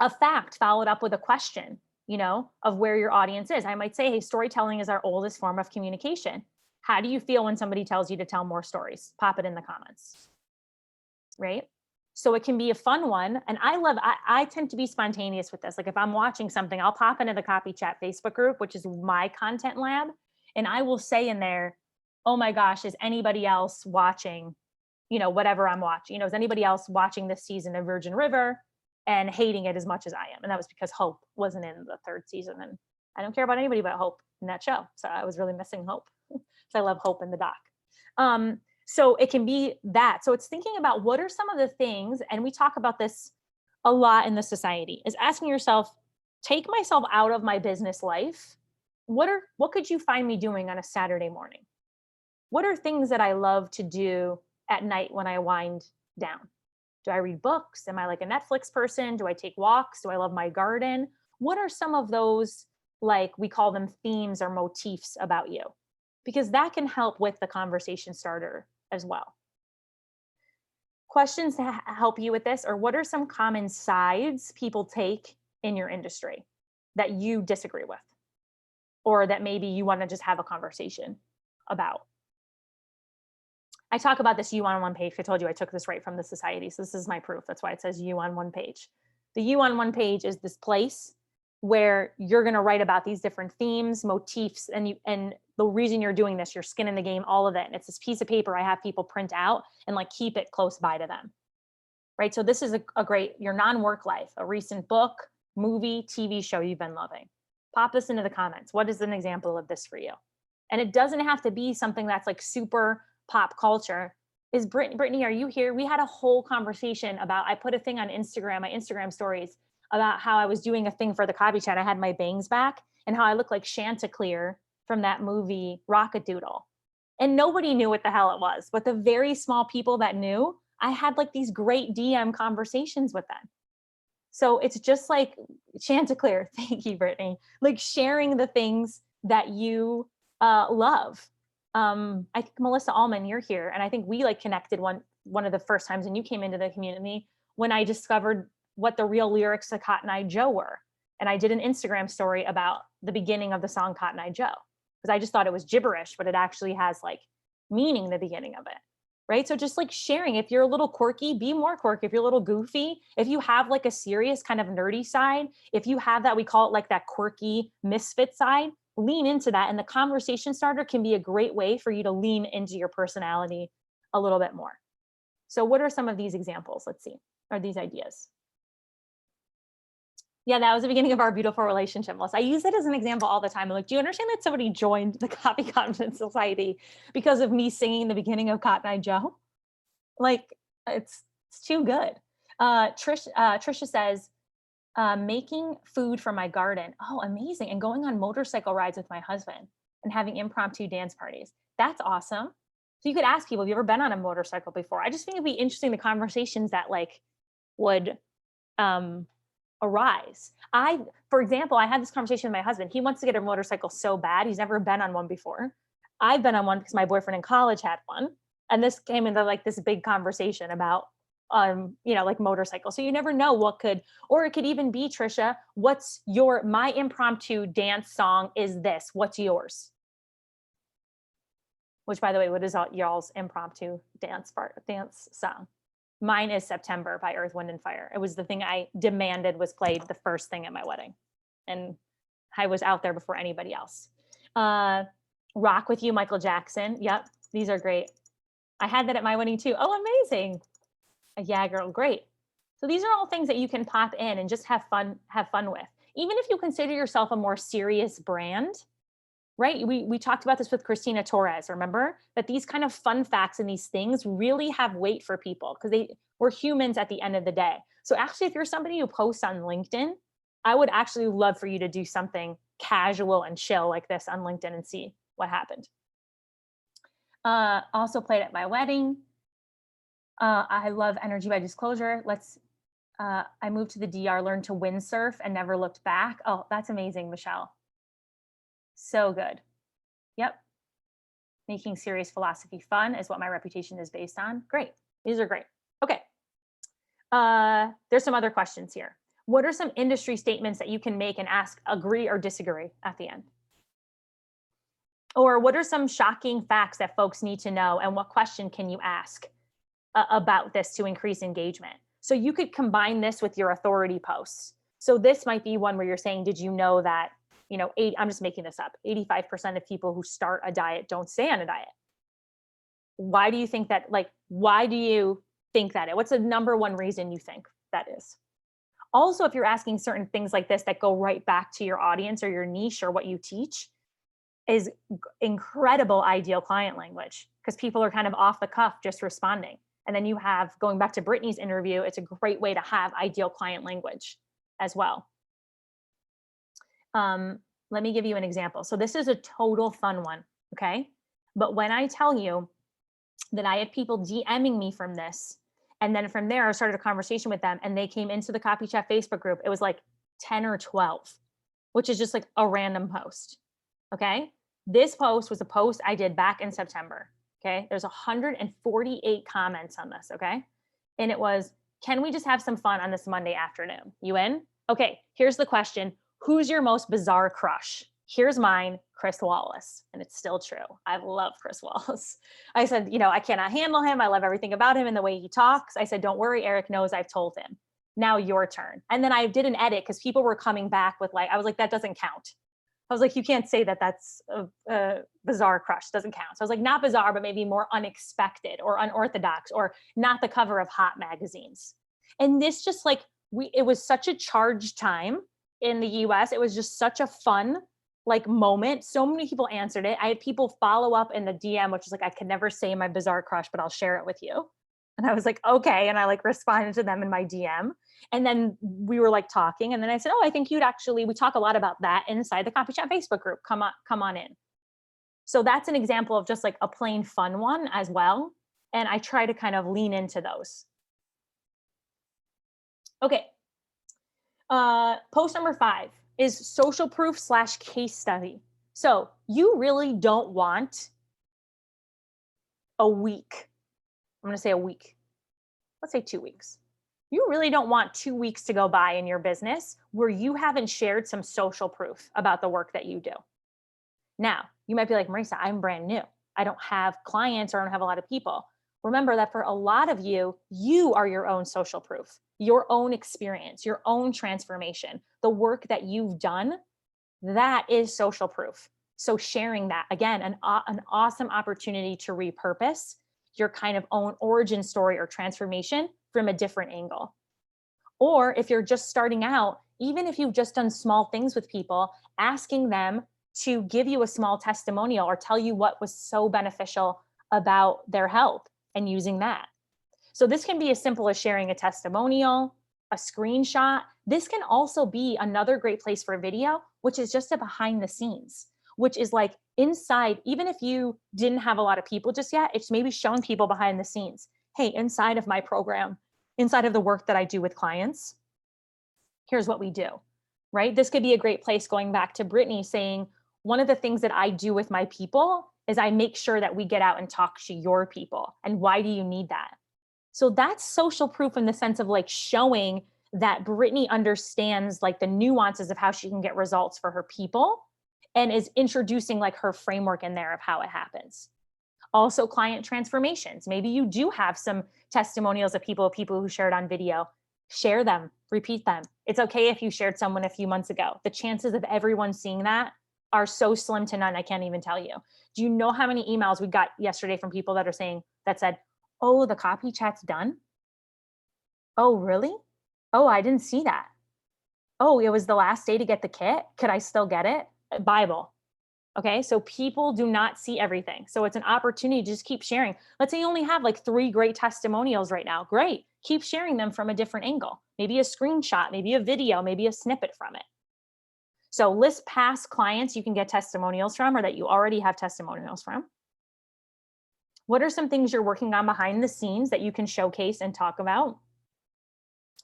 a fact followed up with a question, of where your audience is. I might say, hey, storytelling is our oldest form of communication. How do you feel when somebody tells you to tell more stories? Pop it in the comments, right? So it can be a fun one. And I tend to be spontaneous with this. Like if I'm watching something, I'll pop into the Copy Chat Facebook group, which is my content lab. And I will say in there, oh my gosh, is anybody else watching, whatever I'm watching? Is anybody else watching this season of Virgin River and hating it as much as I am? And that was because Hope wasn't in the third season. And I don't care about anybody but Hope in that show. So I was really missing Hope. So I love Hope in the doc. So it can be that. So it's thinking about what are some of the things, and we talk about this a lot in the society, is asking yourself, take myself out of my business life. What could you find me doing on a Saturday morning? What are things that I love to do at night when I wind down? Do I read books? Am I like a Netflix person? Do I take walks? Do I love my garden? What are some of those, like we call them themes or motifs about you? Because that can help with the conversation starter as well. Questions to help you with this, or what are some common sides people take in your industry that you disagree with, or that maybe you want to just have a conversation about? I talk about this you on one page. I told you I took this right from the society. So this is my proof. That's why it says you on one page. The you on one page is this place where you're going to write about these different themes, motifs, and the reason you're doing this, your skin in the game, all of it. And it's this piece of paper I have people print out and like keep it close by to them, right? So this is a great, your non-work life, a recent book, movie, TV show you've been loving. Pop this into the comments. What is an example of this for you? And it doesn't have to be something that's like super pop culture. Is Brittany, are you here? We had a whole conversation about, I put a thing on Instagram, my Instagram stories, about how I was doing a thing for the Copy Chat. I had my bangs back and how I look like Chanticleer from that movie Rocket-Doodle. And nobody knew what the hell it was. But the very small people that knew, I had like these great DM conversations with them. So it's just like Chanticleer, thank you, Brittany, like sharing the things that you love. I think Melissa Allman, you're here. And I think we like connected one of the first times when you came into the community, when I discovered what the real lyrics to Cotton Eye Joe were. And I did an Instagram story about the beginning of the song Cotton Eye Joe, because I just thought it was gibberish, but it actually has like meaning, the beginning of it, right? So just like sharing, if you're a little quirky, be more quirky. If you're a little goofy, if you have like a serious kind of nerdy side, if you have that, we call it like that quirky misfit side, lean into that. And the conversation starter can be a great way for you to lean into your personality a little bit more. So what are some of these examples? Let's see, or these ideas? Yeah, that was the beginning of our beautiful relationship, Melissa. I use it as an example all the time. I'm like, do you understand that somebody joined the Copy Confidence Society because of me singing the beginning of Cotton Eye Joe? Like, it's too good. Trisha says, making food for my garden. Oh, amazing. And going on motorcycle rides with my husband and having impromptu dance parties. That's awesome. So you could ask people, have you ever been on a motorcycle before? I just think it'd be interesting, the conversations that like would arise. For example, I had this conversation with my husband. He wants to get a motorcycle so bad. He's never been on one before. I've been on one because my boyfriend in college had one. And this came into like this big conversation about, like motorcycles. So you never know what could, or it could even be, Trisha, my impromptu dance song is this, what's yours? Which, by the way, what is y'all's impromptu dance song? Mine is September by Earth, Wind, and Fire. It was the thing I demanded was played the first thing at my wedding. And I was out there before anybody else. Rock With You, Michael Jackson. Yep, these are great. I had that at my wedding too. Oh, amazing. Yeah, girl, great. So these are all things that you can pop in and just have fun with. Even if you consider yourself a more serious brand, right? We talked about this with Christina Torres, remember? That these kind of fun facts and these things really have weight for people because we're humans at the end of the day. So actually, if you're somebody who posts on LinkedIn, I would actually love for you to do something casual and chill like this on LinkedIn and see what happened. Also played at my wedding. I love Energy by Disclosure. I moved to the DR, learned to windsurf and never looked back. Oh, that's amazing, Michelle. So good. Yep. Making serious philosophy fun is what my reputation is based on. Great. These are great. Okay. There's some other questions here. What are some industry statements that you can make and ask agree or disagree at the end? Or what are some shocking facts that folks need to know, and what question can you ask about this to increase engagement? So you could combine this with your authority posts. So this might be one where you're saying, did you know that, I'm just making this up, 85% of people who start a diet don't stay on a diet. Why do you think that? Why do you think that? What's the number one reason you think that is? Also, if you're asking certain things like this that go right back to your audience or your niche or what you teach, is incredible ideal client language, because people are kind of off the cuff just responding. And then you have, going back to Brittany's interview, it's a great way to have ideal client language as well. Let me give you an example. So this is a total fun one, okay? But when I tell you that I had people DMing me from this, and then from there I started a conversation with them and they came into the Copy Chat Facebook group, it was like 10 or 12, which is just like a random post, okay? This post was a post I did back in September, okay? There's 148 comments on this, okay? And it was, can we just have some fun on this Monday afternoon? You in? Okay, here's the question. Who's your most bizarre crush? Here's mine, Chris Wallace. And it's still true. I love Chris Wallace. I said, I cannot handle him. I love everything about him and the way he talks. I said, don't worry, Eric knows I've told him. Now your turn. And then I did an edit because people were coming back with I was like, that doesn't count. I was like, you can't say that that's a bizarre crush. Doesn't count. So I was like, not bizarre, but maybe more unexpected or unorthodox or not the cover of hot magazines. And this just it was such a charged time in the US. It was just such a fun moment. So many people answered it. I had people follow up in the DM, which is I could never say my bizarre crush, but I'll share it with you. And I was like, okay. And I responded to them in my DM. And then we were talking. And then I said, oh, I think we talk a lot about that inside the Copy Chat Facebook group. Come on in. So that's an example of just a plain fun one as well. And I try to kind of lean into those. Okay. Post number 5 is social proof / case study. So you really don't want a week. I'm going to say a week. Let's say 2 weeks. You really don't want 2 weeks to go by in your business where you haven't shared some social proof about the work that you do. Now, you might be like, Marisa, I'm brand new. I don't have clients or I don't have a lot of people. Remember that for a lot of you, you are your own social proof, your own experience, your own transformation, the work that you've done, that is social proof. So sharing that, again, an awesome opportunity to repurpose your kind of own origin story or transformation from a different angle. Or if you're just starting out, even if you've just done small things with people, asking them to give you a small testimonial or tell you what was so beneficial about their health and using that. So this can be as simple as sharing a testimonial, a screenshot. This can also be another great place for a video, which is just a behind the scenes, which is inside, even if you didn't have a lot of people just yet, it's maybe showing people behind the scenes. Hey, inside of my program, inside of the work that I do with clients, here's what we do, right? This could be a great place, going back to Brittany saying, one of the things that I do with my people is I make sure that we get out and talk to your people. And why do you need that? So that's social proof in the sense of showing that Brittany understands the nuances of how she can get results for her people and is introducing her framework in there of how it happens. Also, client transformations. Maybe you do have some testimonials of people who shared on video. Share them, repeat them. It's okay if you shared someone a few months ago. The chances of everyone seeing that are so slim to none, I can't even tell you. Do you know how many emails we got yesterday from people that said, oh, the Copy Chat's done? Oh, really? Oh, I didn't see that. Oh, it was the last day to get the kit. Could I still get it? Bible. Okay, so people do not see everything. So it's an opportunity to just keep sharing. Let's say you only have 3 great testimonials right now. Great. Keep sharing them from a different angle. Maybe a screenshot, maybe a video, maybe a snippet from it. So list past clients you can get testimonials from, or that you already have testimonials from. What are some things you're working on behind the scenes that you can showcase and talk about?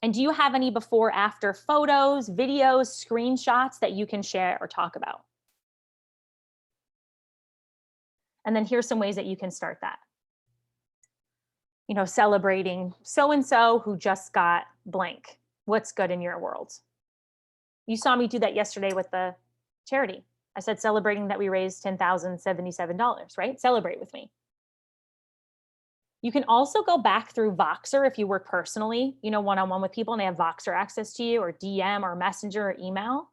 And do you have any before, after photos, videos, screenshots that you can share or talk about? And then here's some ways that you can start that. Celebrating so-and-so who just got blank. What's good in your world? You saw me do that yesterday with the charity. I said, celebrating that we raised $10,077, right? Celebrate with me. You can also go back through Voxer if you work personally, one-on-one with people and they have Voxer access to you, or DM or Messenger or email.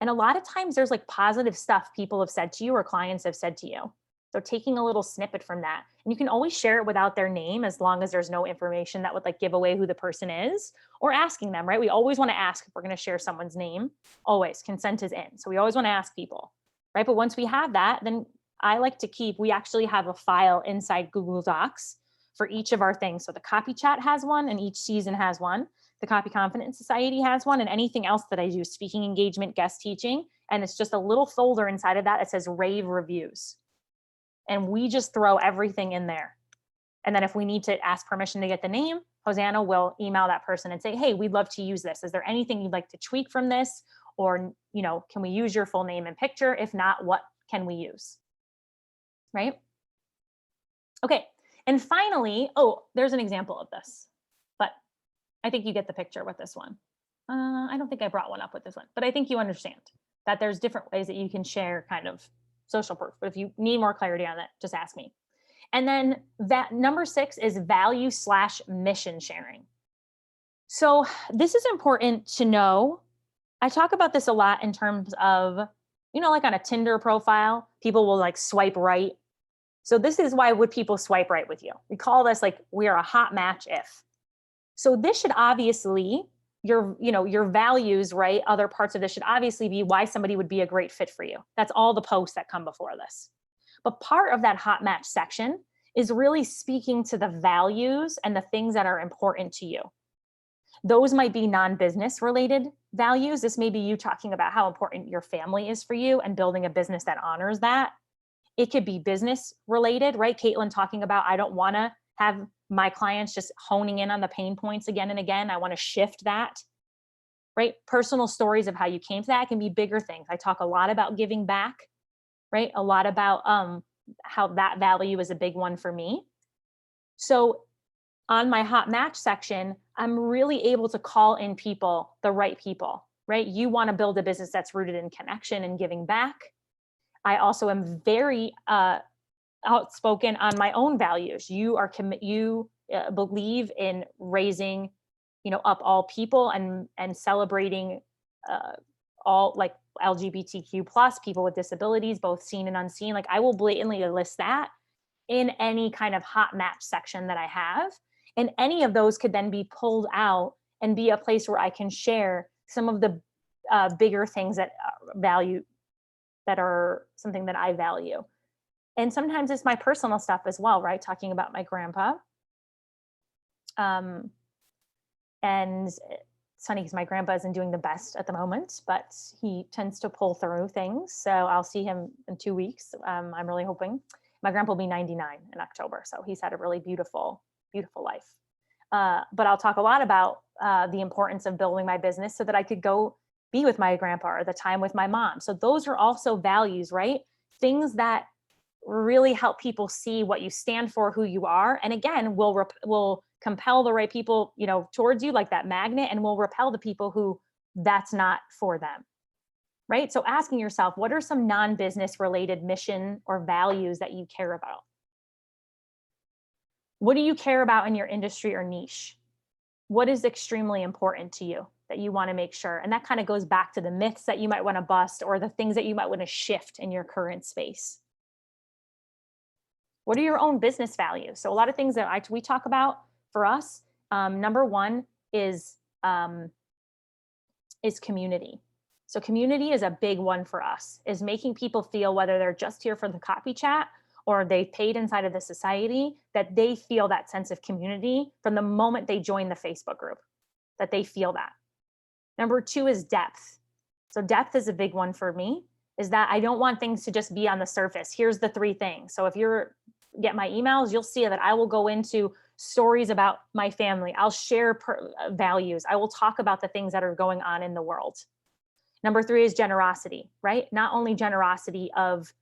And a lot of times there's like positive stuff people have said to you or clients have said to you. So taking a little snippet from that, and you can always share it without their name as long as there's no information that would like give away who the person is, or asking them, right? We always want to ask if we're going to share someone's name. Always, consent is in. So we always want to ask people, right? But once we have that, then I like to we actually have a file inside Google Docs for each of our things. So the Copy Chat has one, and each season has one. The Copy Confidence Society has one, and anything else that I do, speaking engagement, guest teaching. And it's just a little folder inside of that. It says rave reviews. And we just throw everything in there. And then if we need to ask permission to get the name, Hosanna will email that person and say, hey, we'd love to use this. Is there anything you'd like to tweak from this? Or, can we use your full name and picture? If not, what can we use? Right? Okay. And finally, there's an example of this, but I think you get the picture with this one. I don't think I brought one up with this one, but I think you understand that there's different ways that you can share kind of social proof. But if you need more clarity on that, just ask me. And then that number 6 is value/mission sharing. So this is important to know. I talk about this a lot in terms of, like on a Tinder profile, people will like swipe right. So this is why would people swipe right with you? We call this like we are a hot match if. So this should obviously, your values, right? Other parts of this should obviously be why somebody would be a great fit for you. That's all the posts that come before this. But part of that hot match section is really speaking to the values and the things that are important to you. Those might be non-business related values. This may be you talking about how important your family is for you and building a business that honors that. It could be business related, right? Caitlin talking about, I don't want to have my clients just honing in on the pain points again and again. I want to shift that, right? Personal stories of how you came to that can be bigger things. I talk a lot about giving back, right? A lot about how that value is a big one for me. So on my hot match section, I'm really able to call in people, the right people, right? You want to build a business that's rooted in connection and giving back. I also am very outspoken on my own values. You believe in raising, up all people and celebrating all like LGBTQ plus people with disabilities, both seen and unseen. Like I will blatantly list that in any kind of hot match section that I have. And any of those could then be pulled out and be a place where I can share some of the bigger things that are something that I value. And sometimes it's my personal stuff as well, right? Talking about my grandpa. And it's funny because my grandpa isn't doing the best at the moment, but he tends to pull through things. So I'll see him in 2 weeks. I'm really hoping. My grandpa will be 99 in October. So he's had a really beautiful, beautiful life. But I'll talk a lot about the importance of building my business so that I could go be with my grandpa or the time with my mom. So those are also values, right? Things that really help people see what you stand for, who you are. And again, will compel the right people, towards you like that magnet, and will repel the people who that's not for them. Right? So asking yourself, what are some non-business related mission or values that you care about? What do you care about in your industry or niche? What is extremely important to you that you want to make sure? And that kind of goes back to the myths that you might want to bust or the things that you might want to shift in your current space. What are your own business values? So a lot of things that we talk about for us, number one is community. So community is a big one for us, is making people feel, whether they're just here for the Copy Chat or they paid inside of the society, that they feel that sense of community from the moment they join the Facebook group, that they feel that. Number 2 is depth. So depth is a big one for me, is that I don't want things to just be on the surface. Here's the 3 things. So if get my emails, you'll see that I will go into stories about my family. I'll share values. I will talk about the things that are going on in the world. Number 3 is generosity, right? Not only generosity of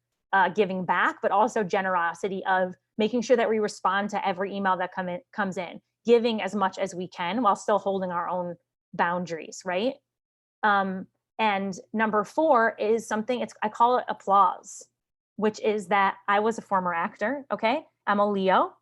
giving back, but also generosity of making sure that we respond to every email that comes in, giving as much as we can while still holding our own boundaries, right? And number 4 is something, I call it applause, which is that I was a former actor, okay? I'm a Leo.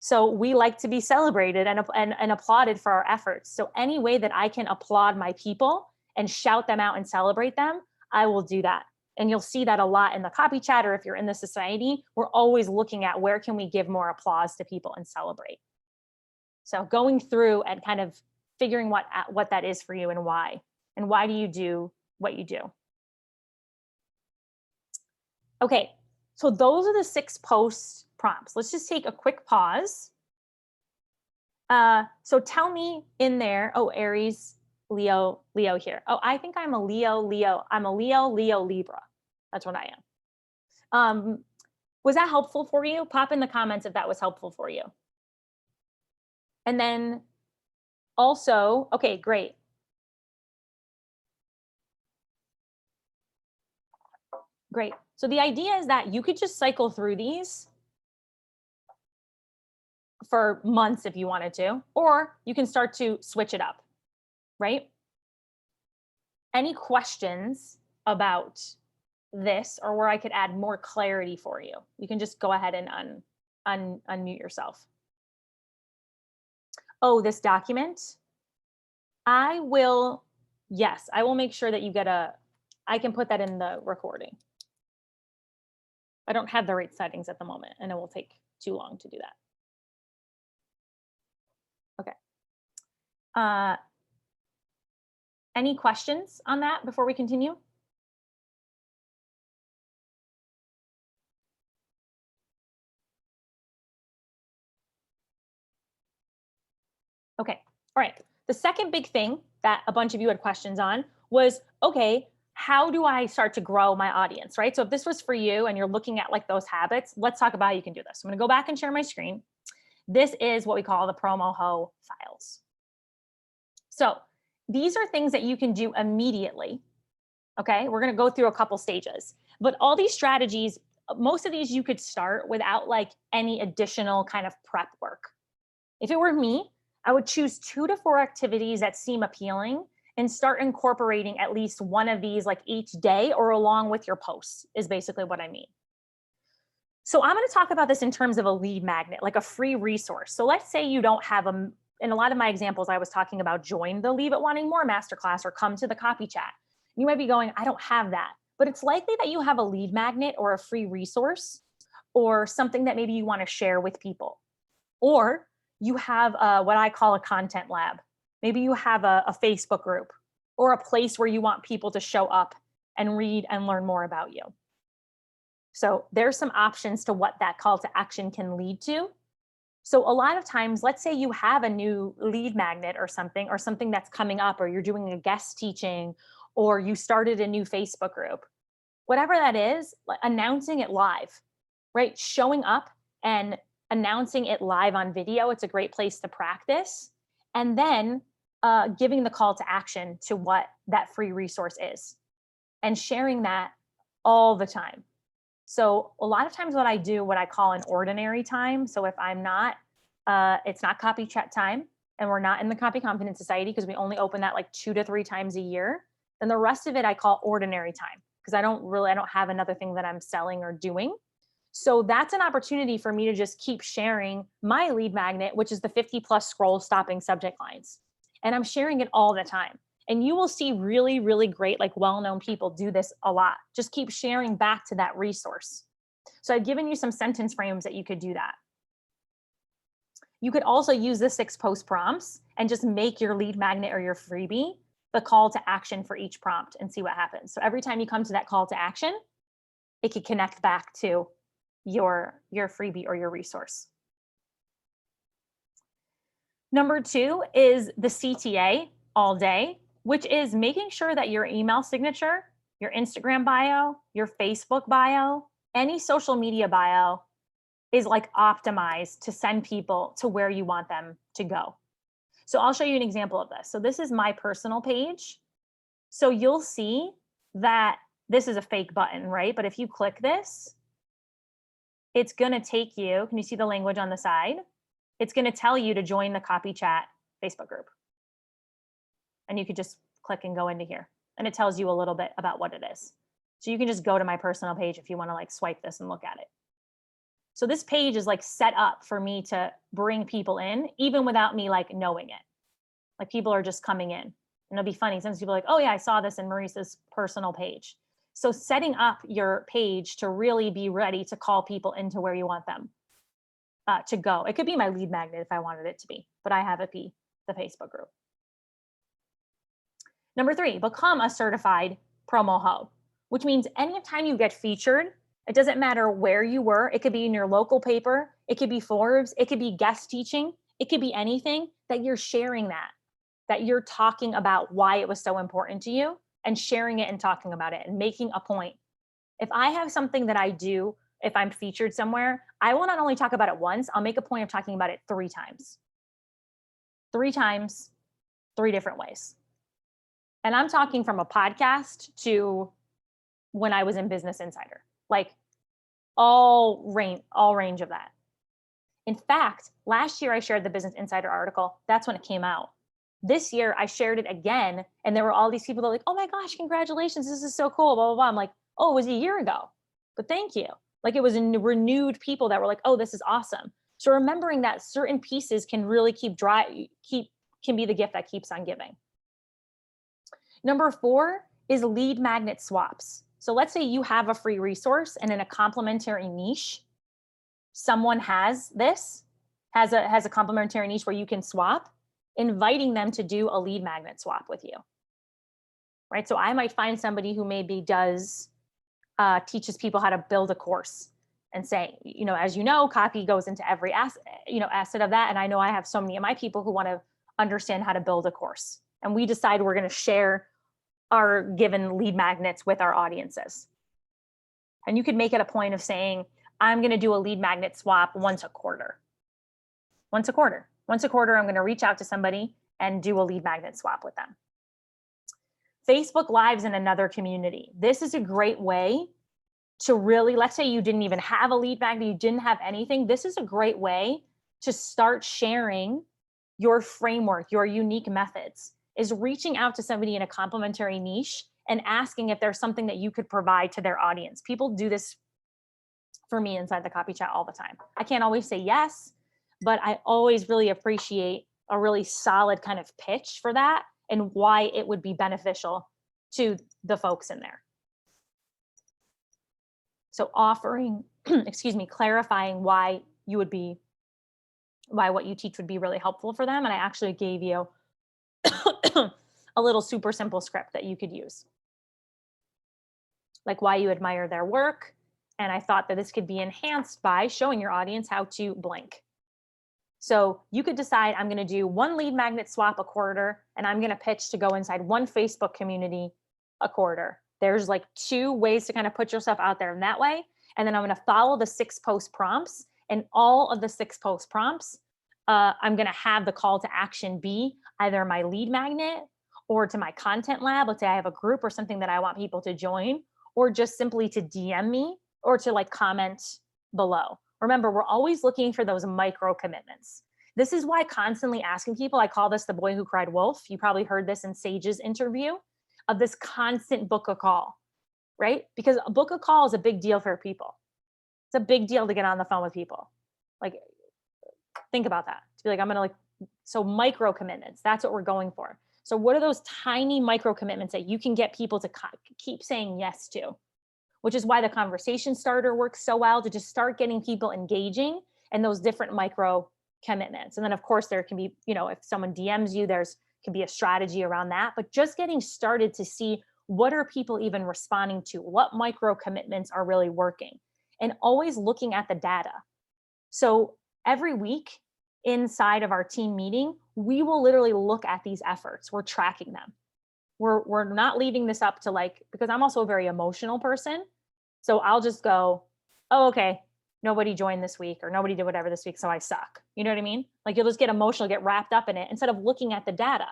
So we like to be celebrated and applauded for our efforts. So any way that I can applaud my people and shout them out and celebrate them, I will do that. And you'll see that a lot in the copy chat, or if you're in the society, we're always looking at where can we give more applause to people and celebrate. So going through and kind of figuring what that is for you and why do you do what you do. Okay, so those are the 6 post prompts. Let's just take a quick pause. So tell me in there, oh, Aries, Leo here. Oh, I think I'm a Leo. I'm a Leo, Libra. That's what I am. Was that helpful for you? Pop in the comments if that was helpful for you. And then also, okay, great. Great. So the idea is that you could just cycle through these for months if you wanted to, or you can start to switch it up, right? Any questions about this or where I could add more clarity for you? You can just go ahead and unmute yourself. Oh, this document? I will make sure that you get I can put that in the recording. I don't have the right settings at the moment, and it will take too long to do that. Okay. Any questions on that before we continue? Okay, all right. The second big thing that a bunch of you had questions on was, okay, how do I start to grow my audience, right? So if this was for you and you're looking at like those habits, let's talk about how you can do this. I'm gonna go back and share my screen. This is what we call the Promoho files. So these are things that you can do immediately. Okay, we're gonna go through a couple stages, but all these strategies, most of these you could start without like any additional kind of prep work. If it were me, I would choose 2 to 4 activities that seem appealing and start incorporating at least one of these like each day or along with your posts is basically what I mean. So I'm going to talk about this in terms of a lead magnet, like a free resource. So let's say you don't have in a lot of my examples, I was talking about join the Leave It Wanting More masterclass or come to the copy chat. You might be going, I don't have that, but it's likely that you have a lead magnet or a free resource or something that maybe you want to share with people. Or you have what I call a content lab. Maybe you have a Facebook group or a place where you want people to show up and read and learn more about you. So there's some options to what that call to action can lead to. So a lot of times, let's say you have a new lead magnet or something that's coming up, or you're doing a guest teaching, or you started a new Facebook group. Whatever that is, announcing it live, right? Showing up and announcing it live on video. It's a great place to practice. And then giving the call to action to what that free resource is and sharing that all the time. So a lot of times what I do, what I call an ordinary time. So if I'm not, it's not copy chat time and we're not in the Copy Confidence Society because we only open that like 2 to 3 times a year, then the rest of it I call ordinary time because I don't have another thing that I'm selling or doing. So that's an opportunity for me to just keep sharing my lead magnet, which is the 50+ scroll stopping subject lines. And I'm sharing it all the time. And you will see really, really great, like well-known people do this a lot. Just keep sharing back to that resource. So I've given you some sentence frames that you could do that. You could also use the 6 post prompts and just make your lead magnet or your freebie the call to action for each prompt and see what happens. So every time you come to that call to action, it could connect back to your freebie or your resource. Number 2 is the CTA all day, which is making sure that your email signature, your Instagram bio, your Facebook bio, any social media bio is like optimized to send people to where you want them to go. So I'll show you an example of this. So this is my personal page. So you'll see that this is a fake button, right? But if you click this, it's going to take you, can you see the language on the side? It's going to tell you to join the Copy Chat Facebook group. And you could just click and go into here. And it tells you a little bit about what it is. So you can just go to my personal page if you want to like swipe this and look at it. So this page is like set up for me to bring people in, even without me like knowing it. Like people are just coming in. And it'll be funny. Sometimes people are like, oh yeah, I saw this in Maurice's personal page. So setting up your page to really be ready to call people into where you want them to go. It could be my lead magnet if I wanted it to be, but I have it be the Facebook group. Number 3, become a certified promo hoe, which means anytime you get featured, it doesn't matter where you were. It could be in your local paper. It could be Forbes. It could be guest teaching. It could be anything that you're sharing that you're talking about why it was so important to you and sharing it and talking about it and making a point. If I have something that I do, if I'm featured somewhere, I will not only talk about it once, I'll make a point of talking about it 3 times. 3 times, 3 different ways. And I'm talking from a podcast to when I was in Business Insider, like all range of that. In fact, last year I shared the Business Insider article. That's when it came out. This year I shared it again, and there were all these people that were like, oh my gosh, congratulations, this is so cool, blah, blah, blah. I'm like, oh, it was a year ago, but thank you. Like it was renewed people that were like, oh, this is awesome. So remembering that certain pieces can really can be the gift that keeps on giving. Number 4 is lead magnet swaps. So let's say you have a free resource and in a complementary niche, someone has a complementary niche where you can swap, inviting them to do a lead magnet swap with you, right? So I might find somebody who maybe teaches people how to build a course and say, as you know, copy goes into every asset of that. And I know I have so many of my people who want to understand how to build a course. And we decide we're going to share our given lead magnets with our audiences. And you could make it a point of saying, I'm going to do a lead magnet swap once a quarter. Once a quarter, I'm going to reach out to somebody and do a lead magnet swap with them. Facebook Lives in another community. This is a great way to really, let's say you didn't even have a lead magnet, you didn't have anything. This is a great way to start sharing your framework, your unique methods, is reaching out to somebody in a complementary niche and asking if there's something that you could provide to their audience. People do this for me inside the Copy Chat all the time. I can't always say yes, but I always really appreciate a really solid kind of pitch for that and why it would be beneficial to the folks in there. So offering, clarifying why what you teach would be really helpful for them. And I actually gave you a little super simple script that you could use. Like why you admire their work. And I thought that this could be enhanced by showing your audience how to blank. So you could decide, I'm going to do 1 lead magnet swap a quarter, and I'm going to pitch to go inside 1 Facebook community a quarter. There's like 2 ways to kind of put yourself out there in that way. And then I'm going to follow the 6 post prompts, and all of the 6 post prompts, I'm going to have the call to action be either my lead magnet or to my content lab. Let's say I have a group or something that I want people to join, or just simply to DM me or to like comment below. Remember, we're always looking for those micro commitments. This is why constantly asking people, I call this the boy who cried wolf. You probably heard this in Sage's interview of this constant book a call, right? Because a book a call is a big deal for people. It's a big deal to get on the phone with people. Like, think about that. To be like, I'm going to so micro commitments, that's what we're going for. So what are those tiny micro commitments that you can get people to keep saying yes to? Which is why the conversation starter works so well, to just start getting people engaging in those different micro commitments. And then of course there can be, if someone DMs you, can be a strategy around that, but just getting started to see what are people even responding to, what micro commitments are really working, and always looking at the data. So every week inside of our team meeting, we will literally look at these efforts. We're tracking them. We're not leaving this up to because I'm also a very emotional person. So I'll just go, oh, okay, nobody joined this week or nobody did whatever this week, so I suck. You know what I mean? Like you'll just get emotional, get wrapped up in it instead of looking at the data.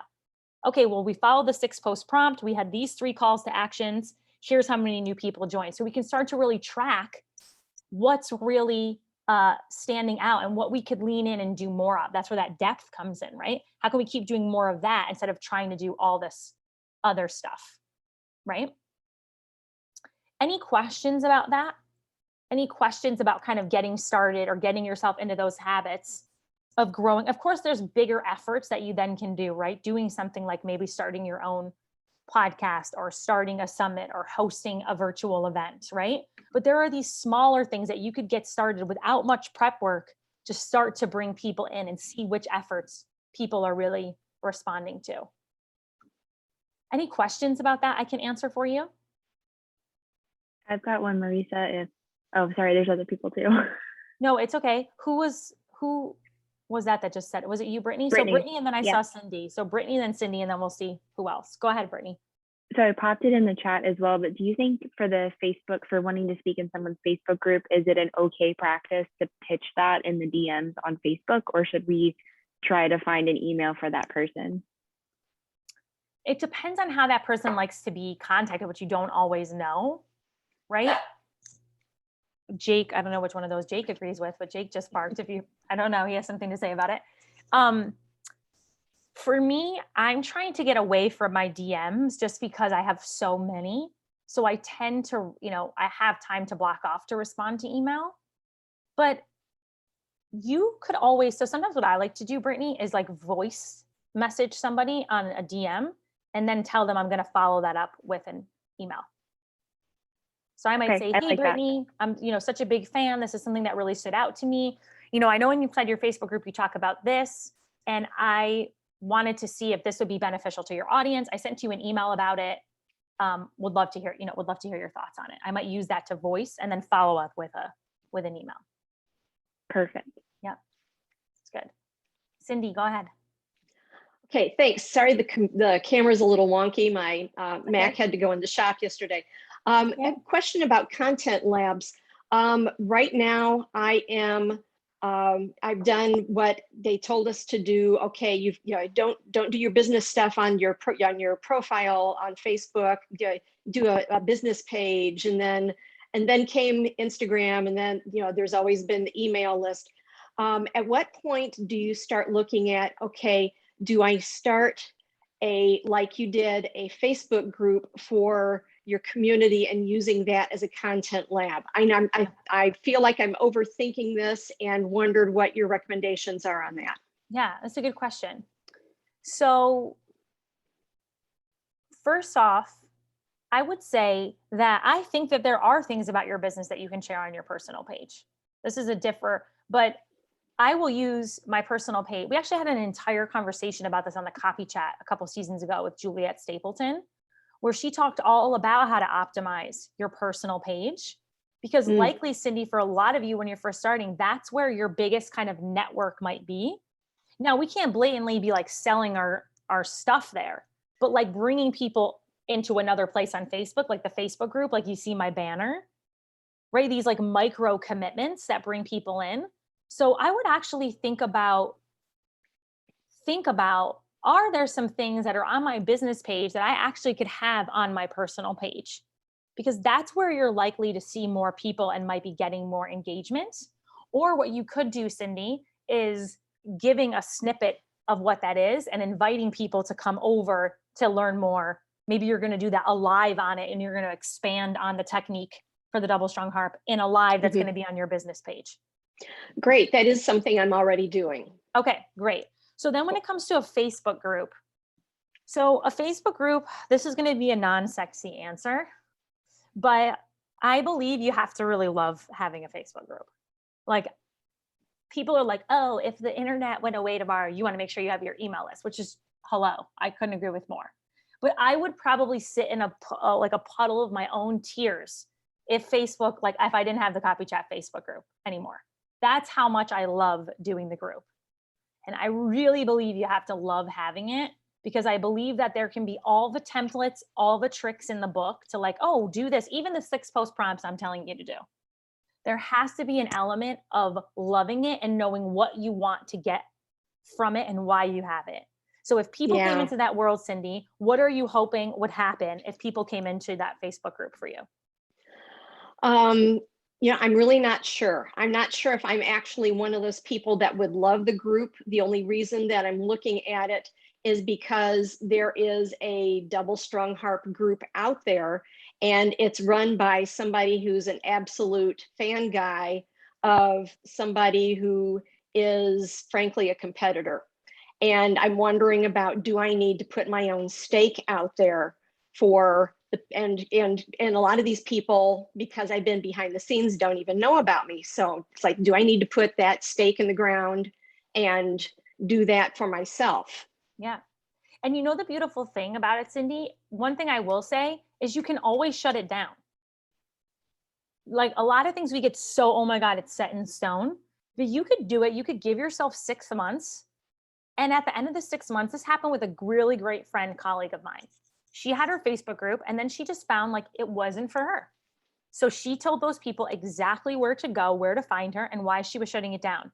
Okay, well, we followed the 6 post prompt. We had these 3 calls to actions. Here's how many new people joined. So we can start to really track what's really standing out and what we could lean in and do more of. That's where that depth comes in, right? How can we keep doing more of that instead of trying to do all this other stuff, right? Any questions about that? any questions about kind of getting started or getting yourself into those habits of growing. Of course, there's bigger efforts that you then can do, right? Doing something like maybe starting your own podcast or starting a summit or hosting a virtual event, right? But there are these smaller things that you could get started without much prep work to start to bring people in and see which efforts people are really responding to. Any questions about that I can answer for you? I've got one, Marisa. Oh, sorry, there's other people too. No, it's okay. Who was that just said it? Was it you, Brittany? So Brittany. Brittany, and then I Yeah. saw Cindy. So Brittany, then Cindy, and then we'll see who else. Go ahead, Brittany. So I popped it in the chat as well, but do you think for the Facebook, for wanting to speak in someone's Facebook group, is it an okay practice to pitch that in the DMs on Facebook, or should we try to find an email for that person? It depends on how that person likes to be contacted, which you don't always know, right? Jake, I don't know which one of those Jake agrees with, but Jake just barked. I don't know, he has something to say about it. For me, I'm trying to get away from my DMs just because I have so many. So I tend to, I have time to block off to respond to email. But you could always, so sometimes what I like to do, Brittany, is like voice message somebody on a DM and then tell them I'm going to follow that up with an email. So I might say, hey, Brittany, I'm, such a big fan. This is something that really stood out to me. I know inside your Facebook group, you talk about this, and I wanted to see if this would be beneficial to your audience. I sent you an email about it. Would love to hear your thoughts on it. I might use that to voice and then follow up with an email. Perfect. Yeah, it's good. Cindy, go ahead. Okay, thanks. Sorry, the camera's a little wonky. My Mac had to go in the shop yesterday. A question about Content Labs. Right now, I've done what they told us to do. Okay, don't do your business stuff on your profile on Facebook. Do a business page, and then came Instagram, and then there's always been the email list. At what point do you start looking at, okay, do I start like you did, a Facebook group for your community and using that as a content lab? I feel like I'm overthinking this and wondered what your recommendations are on that. Yeah, that's a good question. So first off, I would say that I think that there are things about your business that you can share on your personal page. This is but I will use my personal page. We actually had an entire conversation about this on the Copy Chat a couple seasons ago with Juliet Stapleton, where she talked all about how to optimize your personal page. Because likely, Cindy, for a lot of you, when you're first starting, that's where your biggest kind of network might be. Now, we can't blatantly be like selling our stuff there, but like bringing people into another place on Facebook, like the Facebook group, like you see my banner, right? These like micro commitments that bring people in. So I would actually think about, are there some things that are on my business page that I actually could have on my personal page? Because that's where you're likely to see more people and might be getting more engagement. Or what you could do, Cindy, is giving a snippet of what that is and inviting people to come over to learn more. Maybe you're going to do that a live on it, and you're going to expand on the technique for the double strung harp in a live that's going to be on your business page. Great. That is something I'm already doing. Okay, great. So then when it comes to a Facebook group, this is going to be a non-sexy answer, but I believe you have to really love having a Facebook group. Like, people are like, oh, if the internet went away tomorrow, you want to make sure you have your email list, which is hello. I couldn't agree with more. But I would probably sit in a puddle of my own tears if I didn't have the Copy Chat Facebook group anymore. That's how much I love doing the group. And I really believe you have to love having it, because I believe that there can be all the templates, all the tricks in the book to like, oh, do this, even the 6 post prompts I'm telling you to do. There has to be an element of loving it and knowing what you want to get from it and why you have it. So if people came into that world, Cindy, what are you hoping would happen if people came into that Facebook group for you? I'm really not sure. I'm not sure if I'm actually one of those people that would love the group. The only reason that I'm looking at it is because there is a double strung harp group out there, And it's run by somebody who's an absolute fan guy of somebody who is frankly a competitor. And I'm wondering about, do I need to put my own stake out there for the, and a lot of these people, because I've been behind the scenes, don't even know about me. So it's like, do I need to put that stake in the ground and do that for myself? Yeah. And you know, the beautiful thing about it, Cindy, one thing I will say is you can always shut it down. Like a lot of things we get so, oh my God, it's set in stone, but you could do it. You could give yourself 6 months. And at the end of the 6 months, this happened with a really great friend, colleague of mine. She had her Facebook group and then she just found like it wasn't for her. So she told those people exactly where to go, where to find her, and why she was shutting it down.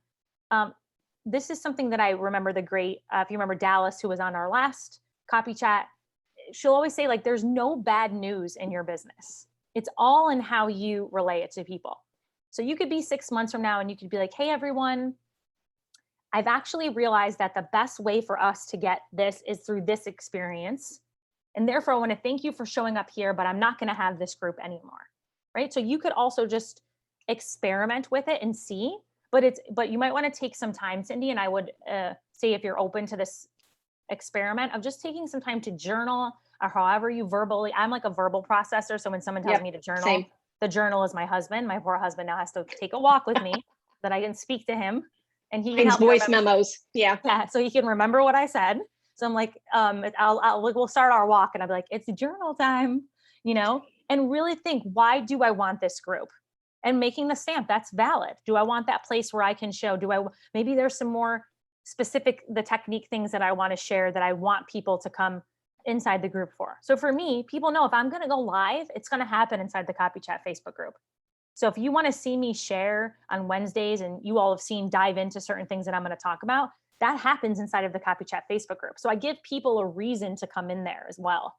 This is something that I remember the great, if you remember Dallas, who was on our last copy chat, she'll always say like, there's no bad news in your business. It's all in how you relay it to people. So you could be 6 months from now and you could be like, hey, everyone, I've actually realized that the best way for us to get this is through this experience. And therefore, I want to thank you for showing up here, but I'm not going to have this group anymore. Right. So you could also just experiment with it and see, but you might want to take some time, Cindy. And I would say if you're open to this experiment of just taking some time to journal or however you verbally, I'm like a verbal processor. So when someone tells me to journal, same. The journal is my husband. My poor husband now has to take a walk with me that I can speak to him. And he can His help me voice remember. memos. Yeah. Yeah, so he can remember what I said. So I'm like, we'll start our walk, and I'll be like, it's journal time, you know, and really think, why do I want this group? And making the stamp, that's valid. Do I want that place where I can show? Maybe there's some more specific, the technique things that I want to share that I want people to come inside the group for. So for me, people know if I'm going to go live, it's going to happen inside the Copy Chat Facebook group. So if you want to see me share on Wednesdays, and you all have seen dive into certain things that I'm going to talk about, that happens inside of the Copy Chat Facebook group. So I give people a reason to come in there as well.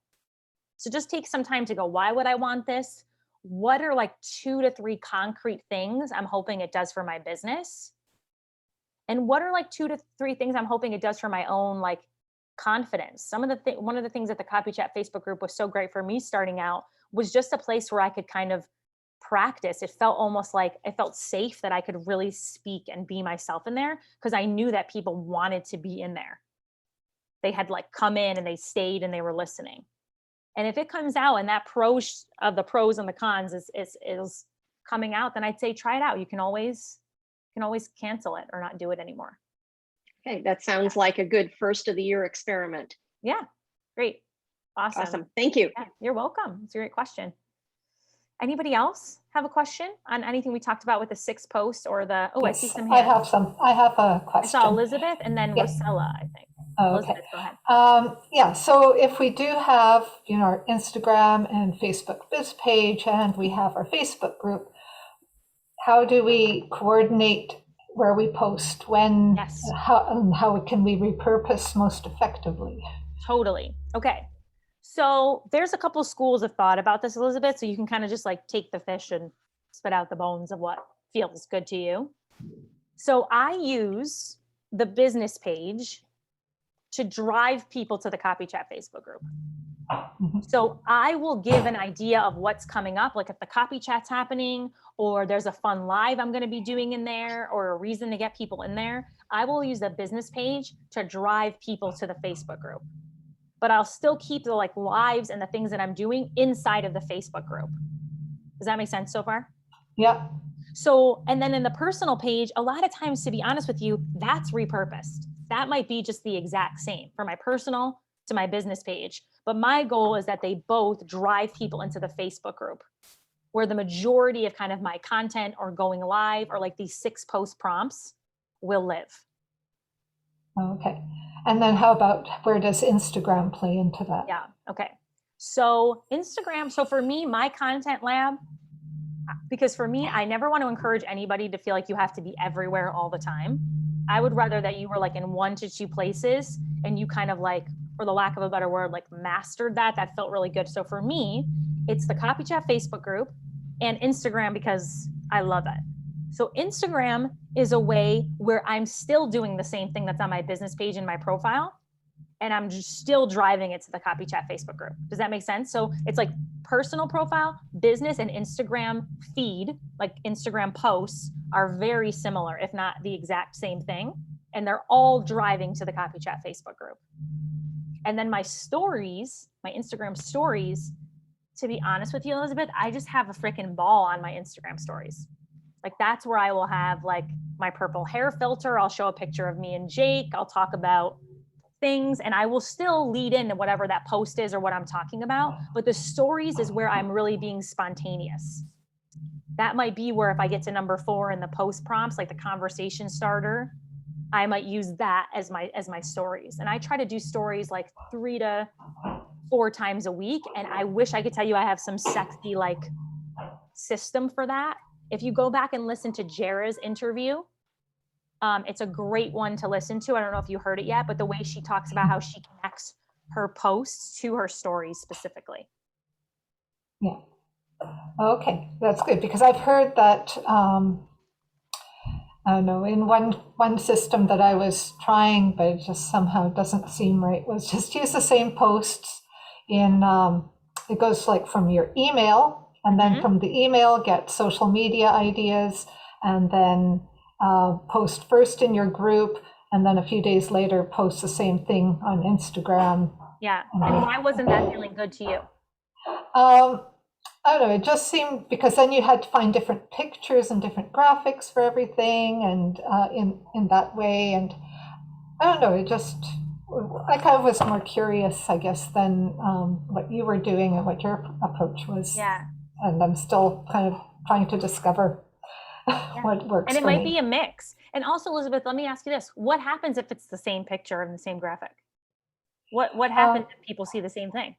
So just take some time to go, why would I want this? What are like 2 to 3 concrete things I'm hoping it does for my business? And what are like 2 to 3 things I'm hoping it does for my own like confidence? One of the things that the Copy Chat Facebook group was so great for me starting out was just a place where I could kind of practice. It felt almost like it felt safe that I could really speak and be myself in there because I knew that people wanted to be in there. They had like come in and they stayed and they were listening. And if it comes out and that pros of the pros and the cons is coming out, then I'd say try it out. You can always cancel it or not do it anymore. Okay, that sounds like a good first of the year experiment. Yeah, great. Awesome. Thank you. Yeah, you're welcome. It's a great question. Anybody else have a question on anything we talked about with the 6 posts or the, I see some I hands. I have a I question. saw Elizabeth and then Yeah. Rosella, I think. Oh, Elizabeth, okay. go ahead. Yeah, so if we do have, our Instagram and Facebook biz page and we have our Facebook group, how do we coordinate where we post, when, Yes. how can we repurpose most effectively? Totally. Okay. So there's a couple schools of thought about this, Elizabeth. So you can kind of just like take the fish and spit out the bones of what feels good to you. So I use the business page to drive people to the Copy Chat Facebook group. So I will give an idea of what's coming up, like if the Copy Chat's happening, or there's a fun live I'm going to be doing in there, or a reason to get people in there. I will use the business page to drive people to the Facebook group. But I'll still keep the like lives and the things that I'm doing inside of the Facebook group. Does that make sense so far? Yeah. So, and then in the personal page, a lot of times, to be honest with you, that's repurposed. That might be just the exact same for my personal to my business page. But my goal is that they both drive people into the Facebook group where the majority of kind of my content or going live or like these 6 post prompts will live. Okay. And then how about, where does Instagram play into that? Yeah. Okay. So Instagram. So for me, my content lab, because for me, I never want to encourage anybody to feel like you have to be everywhere all the time. I would rather that you were like in 1 to 2 places and you kind of like, for the lack of a better word, like mastered that. That felt really good. So for me, it's the Copy Chat Facebook group and Instagram because I love it. So Instagram is a way where I'm still doing the same thing that's on my business page and my profile, and I'm just still driving it to the Copy Chat Facebook group. Does that make sense? So it's like personal profile, business, and Instagram feed, like Instagram posts, are very similar, if not the exact same thing. And they're all driving to the Copy Chat Facebook group. And then my stories, my Instagram stories, to be honest with you, Elizabeth, I just have a freaking ball on my Instagram stories. Like that's where I will have like my purple hair filter. I'll show a picture of me and Jake. I'll talk about things, and I will still lead into whatever that post is or what I'm talking about. But the stories is where I'm really being spontaneous. That might be where if I get to number 4 in the post prompts, like the conversation starter, I might use that as my stories. And I try to do stories like 3 to 4 times a week. And I wish I could tell you I have some sexy like system for that. If you go back and listen to Jara's interview, it's a great one to listen to. I don't know if you heard it yet, but the way she talks about how she connects her posts to her stories specifically. Yeah. Okay, that's good, because I've heard that, I don't know, in one system that I was trying, but it just somehow doesn't seem right, was just use the same posts in, it goes like from your email, and then from the email get social media ideas, and then post first in your group, and then a few days later post the same thing on Instagram. Yeah, and why wasn't that feeling good to you? I don't know, it just seemed, because then you had to find different pictures and different graphics for everything, and in that way, and I don't know, it just, I kind of was more curious, I guess, than what you were doing and what your approach was. Yeah. And I'm still kind of trying to discover what works and it for might me. be a mix. And also, Elizabeth, let me ask you this: what happens if it's the same picture and the same graphic? What happens if people see the same thing?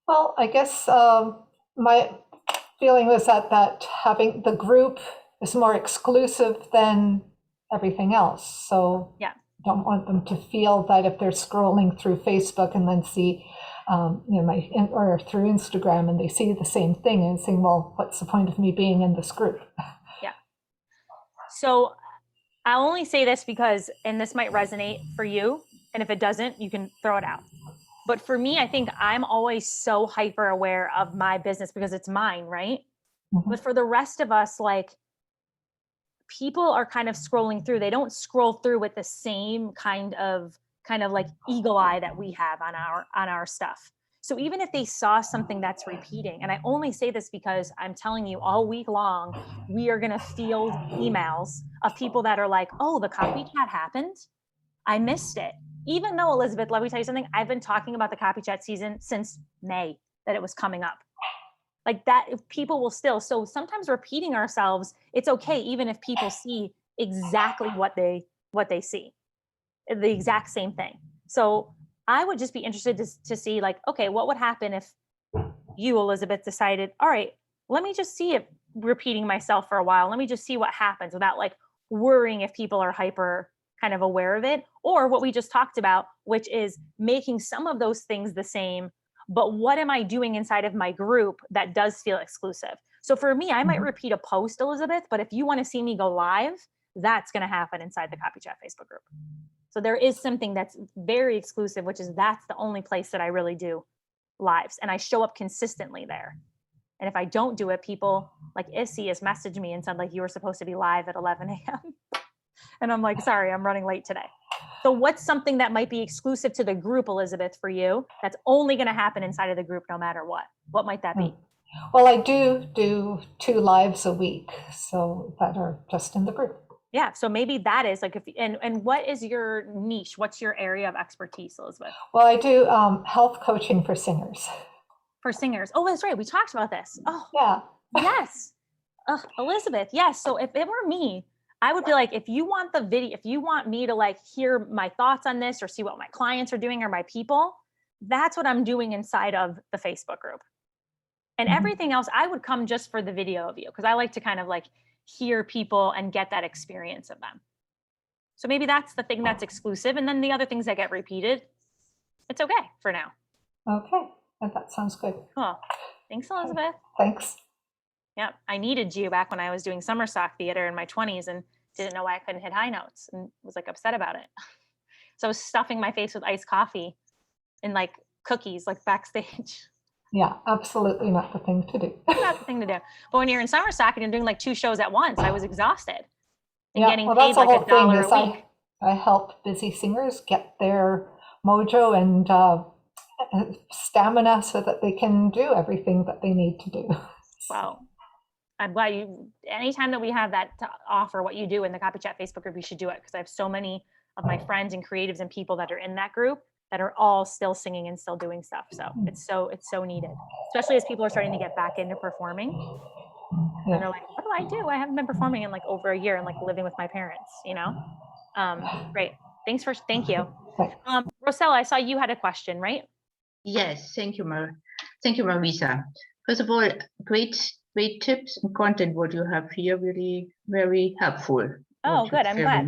Well, I guess my feeling was that having the group is more exclusive than everything else. So Yeah. don't want them to feel that if they're scrolling through Facebook and then see, or through Instagram, and they see the same thing and saying, well, what's the point of me being in this group? Yeah. So I'll only say this because, and this might resonate for you, and if it doesn't, you can throw it out. But for me, I think I'm always so hyper aware of my business because it's mine, right? Mhm. But for the rest of us, like, people are kind of scrolling through. They don't scroll through with the same kind of like eagle eye that we have on our stuff. So even if they saw something that's repeating, and I only say this because I'm telling you, all week long, we are going to field emails of people that are like, oh, the Copy Chat happened. I missed it. Even though, Elizabeth, let me tell you something, I've been talking about the Copy Chat season since May, that it was coming up. Like that, people will still, so sometimes repeating ourselves, it's okay, even if people see exactly what they see, the exact same thing. So I would just be interested to see, like, okay, what would happen if you, Elizabeth, decided, all right, let me just see it repeating myself for a while. Let me just see what happens without like worrying if people are hyper kind of aware of it, or what we just talked about, which is making some of those things the same, but what am I doing inside of my group that does feel exclusive? So for me, I might repeat a post, Elizabeth, but if you want to see me go live, that's going to happen inside the Copy Chat Facebook group. So there is something that's very exclusive, which is that's the only place that I really do lives, and I show up consistently there. And if I don't do it, people like Issy has messaged me and said, like, you were supposed to be live at 11 a.m. And I'm like, sorry, I'm running late today. So what's something that might be exclusive to the group, Elizabeth, for you, that's only going to happen inside of the group no matter what? What might that be? Well, I do 2 lives a week, so that are just in the group. Yeah, so maybe that is like, and what is your niche? What's your area of expertise, Elizabeth? Well, I do health coaching for singers. For singers. Oh, that's right. We talked about this. Oh, yeah. Yes. Elizabeth, yes. So if it were me, I would be like, if you want the video, if you want me to like hear my thoughts on this or see what my clients are doing or my people, that's what I'm doing inside of the Facebook group. And everything else, I would come just for the video of you, because I like to kind of like hear people and get that experience of them. So maybe that's the thing that's exclusive. And then the other things that get repeated, it's okay for now. Okay, that sounds good. Cool. Thanks, Elizabeth. Thanks. Yeah, I needed you back when I was doing summer stock theater in my 20s and didn't know why I couldn't hit high notes and was like upset about it. So I was stuffing my face with iced coffee and like cookies, like backstage. Yeah, absolutely not the thing to do. Not the thing to do. But when you're in summer stock and you're doing like 2 shows at once, I was exhausted and Yeah, getting well, paid that's the like whole thing $1 is a week. I help busy singers get their mojo and stamina so that they can do everything that they need to do. Wow. I'm glad you, anytime that we have that to offer what you do in the Copy Chat Facebook group, you should do it, because I have so many of my friends and creatives and people that are in that group that are all still singing and still doing stuff. So it's so needed, especially as people are starting to get back into performing. And they're like, what do I do? I haven't been performing in like over a year and like living with my parents, you know? Great. Thank you. Right. Rosella, I saw you had a question, right? Yes, thank you, Marisa. First of all, great tips and content what you have here, really very helpful. Oh, good. I'm glad.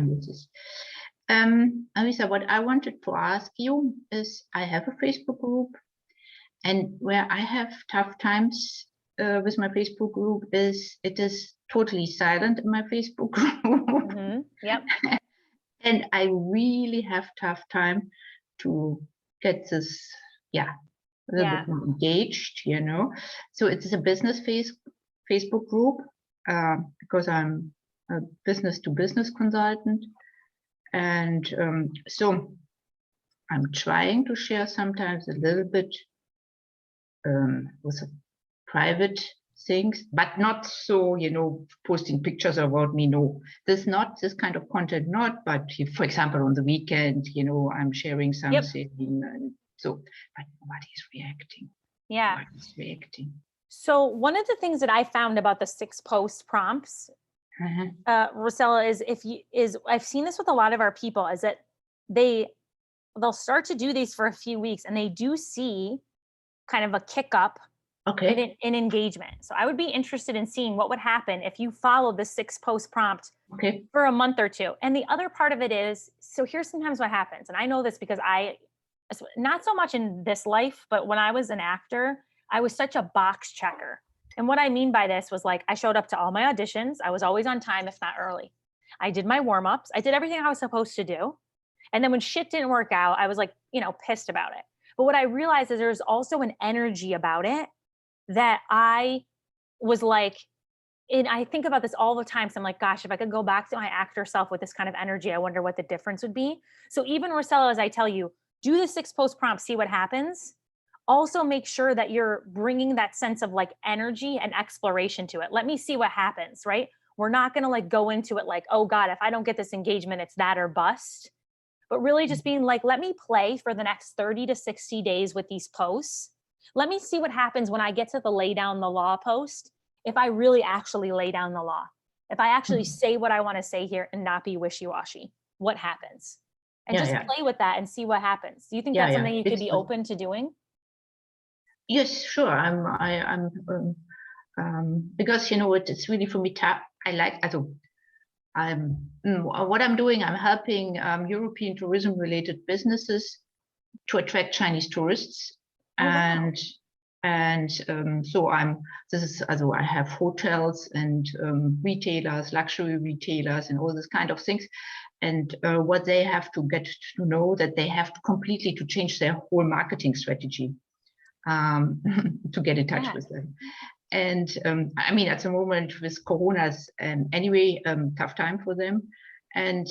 Marisa, what I wanted to ask you is, I have a Facebook group, and where I have tough times with my Facebook group is it is totally silent in my Facebook group. Mm-hmm. Yep. And I really have tough time to get this, a little bit more engaged, you know. So it's a business Facebook group because I'm a business-to-business consultant. And so I'm trying to share sometimes a little bit with private things, but not so, you know, posting pictures about me. No, this kind of content, not, but for example, on the weekend, you know, I'm sharing something. And so, but nobody's reacting. Yeah. Nobody's reacting. So one of the things that I found about the 6 post prompts, Rosella, is I've seen this with a lot of our people, is that they'll start to do these for a few weeks and they do see kind of a kick up in engagement. So I would be interested in seeing what would happen if you followed the 6 post prompt for a month or 2. And the other part of it is, so here's sometimes what happens. And I know this because not so much in this life, but when I was an actor, I was such a box checker. And what I mean by this was, like, I showed up to all my auditions. I was always on time, if not early. I did my warm-ups. I did everything I was supposed to do. And then when shit didn't work out, I was like, you know, pissed about it. But what I realized is there's also an energy about it that I was like, and I think about this all the time. So I'm like, gosh, if I could go back to my actor self with this kind of energy, I wonder what the difference would be. So even, Rosella, as I tell you, do the 6 post prompts, see what happens. Also make sure that you're bringing that sense of like energy and exploration to it. Let me see what happens, right? We're not going to like go into it like, oh God, if I don't get this engagement, it's that or bust. But really just being like, let me play for the next 30 to 60 days with these posts. Let me see what happens when I get to the lay down the law post. If I really actually lay down the law, if I actually say what I want to say here and not be wishy-washy, what happens? And play with that and see what happens. Do you think that's something you could be open to doing? Yes, sure. I'm because, you know, it's really for me. I like, what I'm doing, I'm helping European tourism related businesses to attract Chinese tourists. So I have hotels and retailers, luxury retailers, and all this kind of things. And what they have to get to know, that they have to completely to change their whole marketing strategy to get in touch with them. And I mean, at the moment with Corona's anyway, tough time for them. And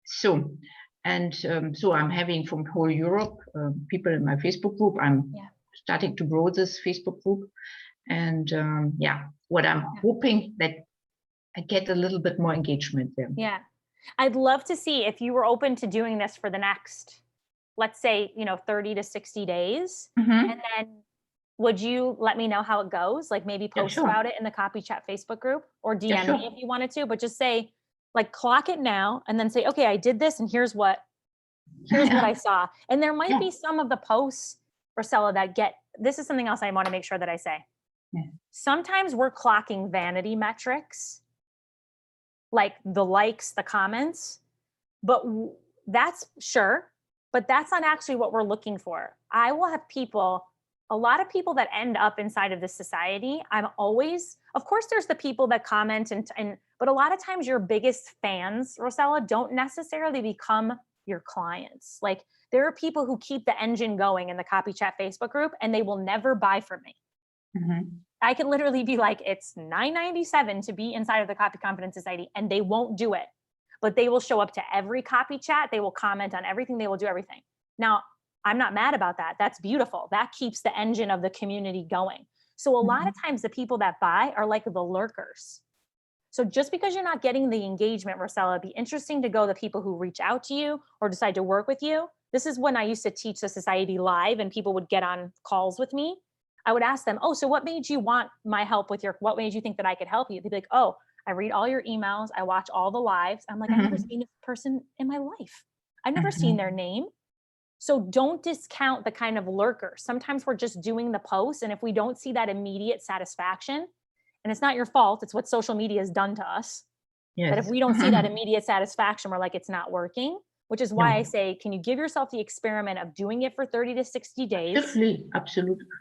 so I'm having from whole Europe people in my Facebook group. I'm starting to grow this Facebook group. And what I'm hoping that I get a little bit more engagement there. Yeah. I'd love to see if you were open to doing this for the next, let's say, 30 to 60 days. And then would you let me know how it goes? Like maybe post about it in the Copy Chat Facebook group, or DM me if you wanted to, but just say, like, clock it now and then say, okay, I did this and here's what I saw. And there might be some of the posts, Rosella, that this is something else I want to make sure that I say. Sometimes we're clocking vanity metrics, like the likes, the comments, but that's not actually what we're looking for. I will have a lot of people that end up inside of this society. Of course, there's the people that comment but a lot of times your biggest fans, Rosella, don't necessarily become your clients. Like there are people who keep the engine going in the Copy Chat Facebook group and they will never buy from me. I can literally be like, it's $9.97 to be inside of the Copy Confidence Society, and they won't do it. But they will show up to every Copy Chat. They will comment on everything. They will do everything. Now, I'm not mad about that. That's beautiful. That keeps the engine of the community going. So a lot of times the people that buy are like the lurkers. So just because you're not getting the engagement, Rosella, it'd be interesting to go the people who reach out to you or decide to work with you. This is when I used to teach the society live and people would get on calls with me. I would ask them, oh, so what made you want my help with what made you think that I could help you? They'd be like, oh, I read all your emails. I watch all the lives. I'm like, I've never seen this person in my life. I've never seen their name. So don't discount the kind of lurker. Sometimes we're just doing the post. And if we don't see that immediate satisfaction, and it's not your fault, it's what social media has done to us. Yes. But if we don't see that immediate satisfaction, we're like, it's not working, which is why I say, can you give yourself the experiment of doing it for 30 to 60 days? Absolutely.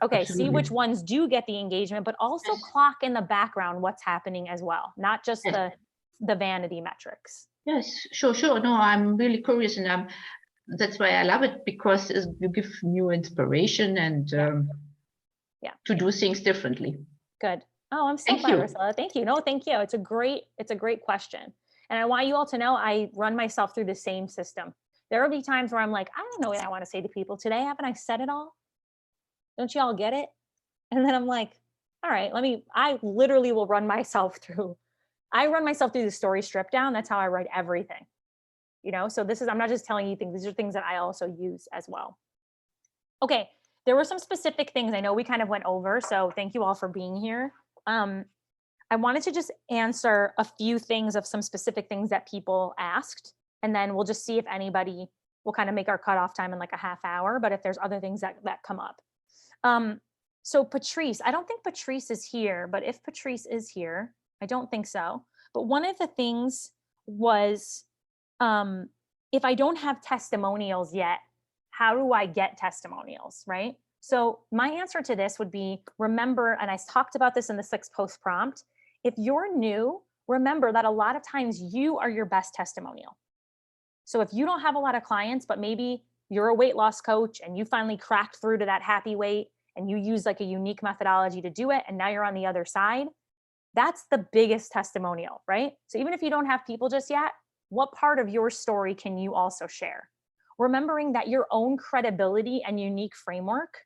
Okay, Absolutely. see which ones do get the engagement, but also clock in the background what's happening as well, not just the vanity metrics. Yes, sure. No, I'm really curious, and that's why I love it, because you give new inspiration and to do things differently. Good. Oh, I'm so glad, Rosella. Thank you. No, thank you. It's a great question. And I want you all to know I run myself through the same system. There will be times where I'm like, I don't know what I want to say to people today. Haven't I said it all? Don't you all get it? And then I'm like, all right, I literally will run myself through. I run myself through the story strip down. That's how I write everything. So I'm not just telling you things. These are things that I also use as well. Okay. There were some specific things I know we kind of went over. So thank you all for being here. I wanted to just answer a few things of some specific things that people asked, and then we'll just see if anybody will kind of make our cutoff time in like a half hour, but if there's other things that come up. So Patrice, I don't think Patrice is here, but if Patrice is here, I don't think so. But one of the things was, if I don't have testimonials yet, how do I get testimonials, right? So my answer to this would be, remember, and I talked about this in the 6 post prompt, if you're new, remember that a lot of times you are your best testimonial. So if you don't have a lot of clients, but maybe you're a weight loss coach and you finally cracked through to that happy weight and you use like a unique methodology to do it, and now you're on the other side, that's the biggest testimonial, right? So even if you don't have people just yet, what part of your story can you also share? Remembering that your own credibility and unique framework,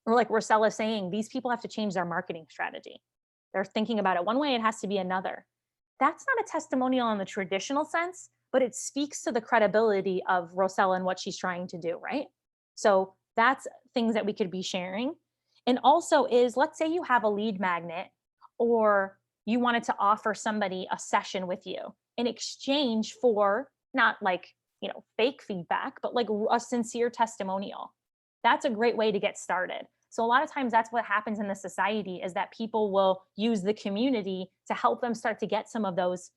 or like Rosella's saying, these people have to change their marketing strategy. They're thinking about it one way, it has to be another. That's not a testimonial in the traditional sense, but it speaks to the credibility of Rosella and what she's trying to do, right? So that's things that we could be sharing. And also is, let's say you have a lead magnet, or you wanted to offer somebody a session with you in exchange for not like, fake feedback, but like a sincere testimonial. That's a great way to get started. So a lot of times that's what happens in the society, is that people will use the community to help them start to get some of those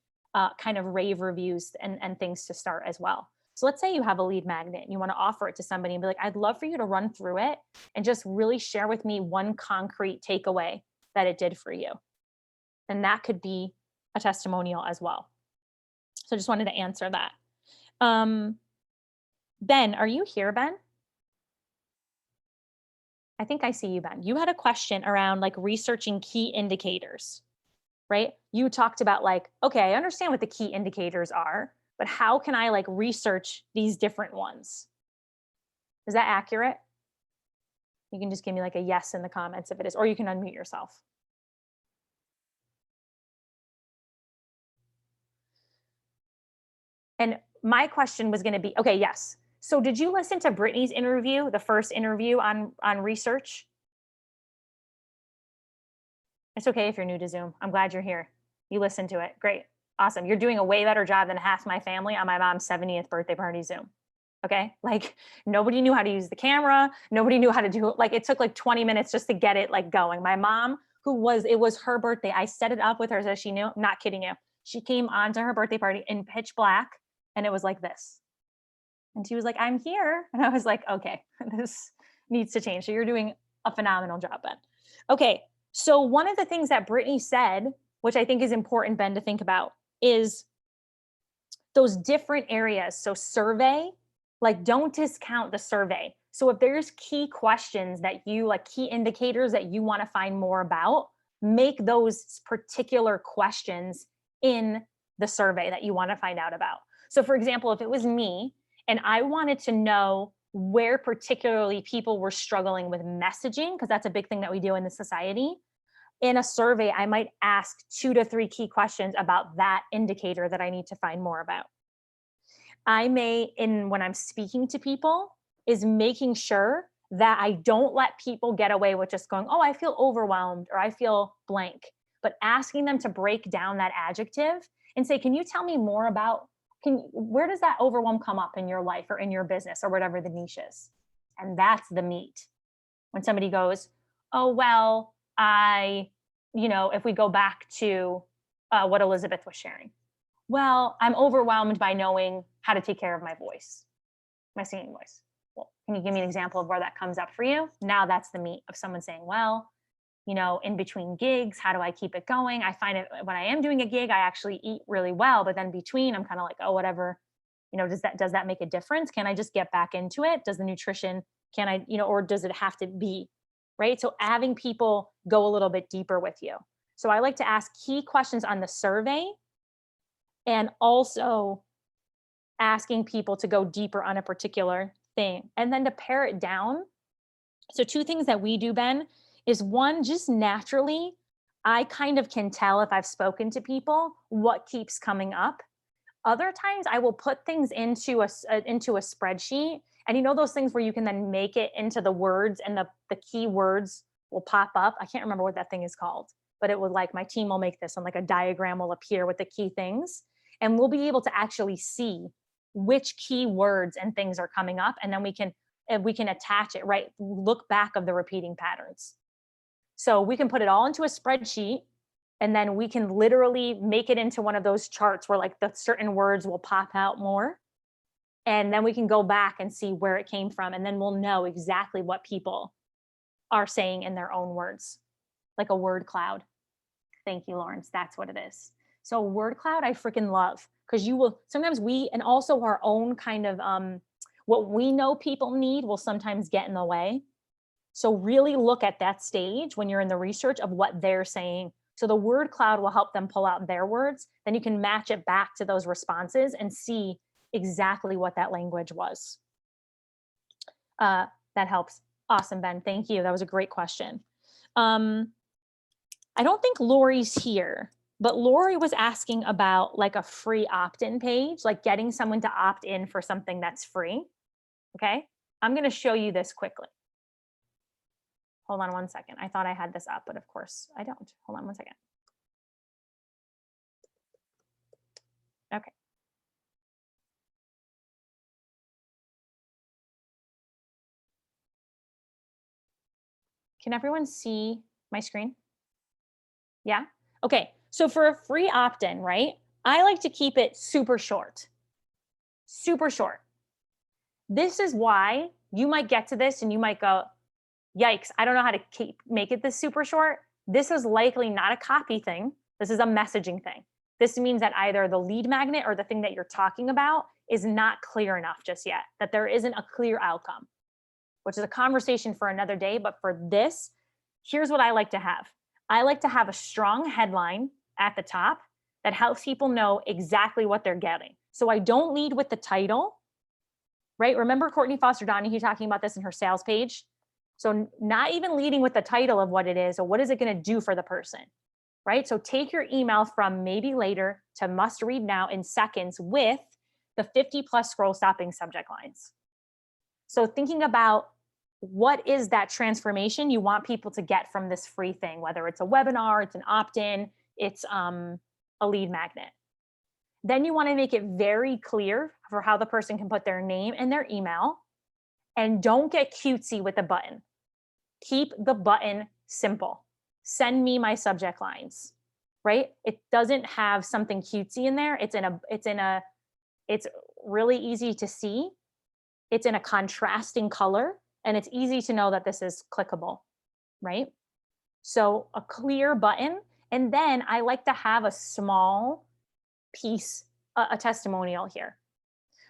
kind of rave reviews and things to start as well. So let's say you have a lead magnet and you want to offer it to somebody and be like, I'd love for you to run through it and just really share with me one concrete takeaway that it did for you. And that could be a testimonial as well. So just wanted to answer that. Ben, are you here, Ben? I think I see you, Ben. You had a question around like researching key indicators, right? You talked about like, okay, I understand what the key indicators are, but how can I like research these different ones? Is that accurate? You can just give me like a yes in the comments if it is, or you can unmute yourself. And my question was going to be, okay, yes. So did you listen to Brittany's interview, the first interview on research? It's okay if you're new to Zoom. I'm glad you're here. You listened to it. Great. Awesome. You're doing a way better job than half my family on my mom's 70th birthday party Zoom. Okay. Like nobody knew how to use the camera. Nobody knew how to do it. Like it took like 20 minutes just to get it like going. My mom, it was her birthday. I set it up with her so she knew, I'm not kidding you. She came onto her birthday party in pitch black and it was like this. And she was like, I'm here. And I was like, okay, this needs to change. So you're doing a phenomenal job, Ben. Okay. So one of the things that Brittany said, which I think is important, Ben, to think about, is those different areas. So survey Like, don't discount the survey. So if there's key questions that you like, key indicators that you want to find more about, make those particular questions in the survey that you want to find out about. So for example, if it was me and I wanted to know where particularly people were struggling with messaging, because that's a big thing that we do in the society, in a survey, I might ask 2 to 3 key questions about that indicator that I need to find more about. I may, when I'm speaking to people, is making sure that I don't let people get away with just going, oh, I feel overwhelmed or I feel blank, but asking them to break down that adjective and say, can you tell me more about, where does that overwhelm come up in your life or in your business or whatever the niche is? And that's the meat. When somebody goes, oh, well, if we go back to what Elizabeth was sharing, well, I'm overwhelmed by knowing how to take care of my voice, my singing voice. Well, can you give me an example of where that comes up for you? Now that's the meat of someone saying, well, in between gigs, how do I keep it going? I find it when I am doing a gig, I actually eat really well, but then between, I'm kind of like, oh, whatever, does that make a difference? Can I just get back into it? Does the nutrition, can I, or does it have to be, right? So having people go a little bit deeper with you. So I like to ask key questions on the survey and also asking people to go deeper on a particular thing and then to pare it down. So 2 things that we do, Ben, is one, just naturally, I kind of can tell if I've spoken to people what keeps coming up. Other times I will put things into a spreadsheet, and those things where you can then make it into the words and the key words will pop up. I can't remember what that thing is called, but it was like my team will make this and like a diagram will appear with the key things, and we'll be able to actually see which key words and things are coming up, and then we can attach it, right? Look back of the repeating patterns. So we can put it all into a spreadsheet, and then we can literally make it into one of those charts where like the certain words will pop out more. And then we can go back and see where it came from. And then we'll know exactly what people are saying in their own words, like a word cloud. Thank you, Lawrence. That's what it is. So word cloud, I freaking love, because sometimes and also our own kind of, what we know people need will sometimes get in the way. So really look at that stage when you're in the research of what they're saying. So the word cloud will help them pull out their words. Then you can match it back to those responses and see exactly what that language was. That helps. Awesome, Ben. Thank you. That was a great question. I don't think Lori's here, but Lori was asking about like a free opt-in page, like getting someone to opt in for something that's free. Okay. I'm going to show you this quickly. Hold on one second. I thought I had this up, but of course I don't. Hold on one second. Okay. Can everyone see my screen? Yeah? Okay. So for a free opt-in, right? I like to keep it super short. Super short. This is why you might get to this and you might go, yikes, I don't know how to make it this super short. This is likely not a copy thing. This is a messaging thing. This means that either the lead magnet or the thing that you're talking about is not clear enough just yet, that there isn't a clear outcome, which is a conversation for another day. But for this, here's what I like to have. I like to have a strong headline at the top that helps people know exactly what they're getting. So I don't lead with the title, right? Remember Courtney Foster Donahue talking about this in her sales page? So not even leading with the title of what it is or what is it going to do for the person, right? So take your email from maybe later to must read now in seconds with the 50+ scroll stopping subject lines. So thinking about what is that transformation you want people to get from this free thing, whether it's a webinar, it's an opt-in, it's a lead magnet. Then you want to make it very clear for how the person can put their name and their email. And don't get cutesy with the button. Keep the button simple. Send me my subject lines, right? It doesn't have something cutesy in there. It's really easy to see. It's in a contrasting color, and it's easy to know that this is clickable, right? So a clear button. And then I like to have a small piece, a testimonial here.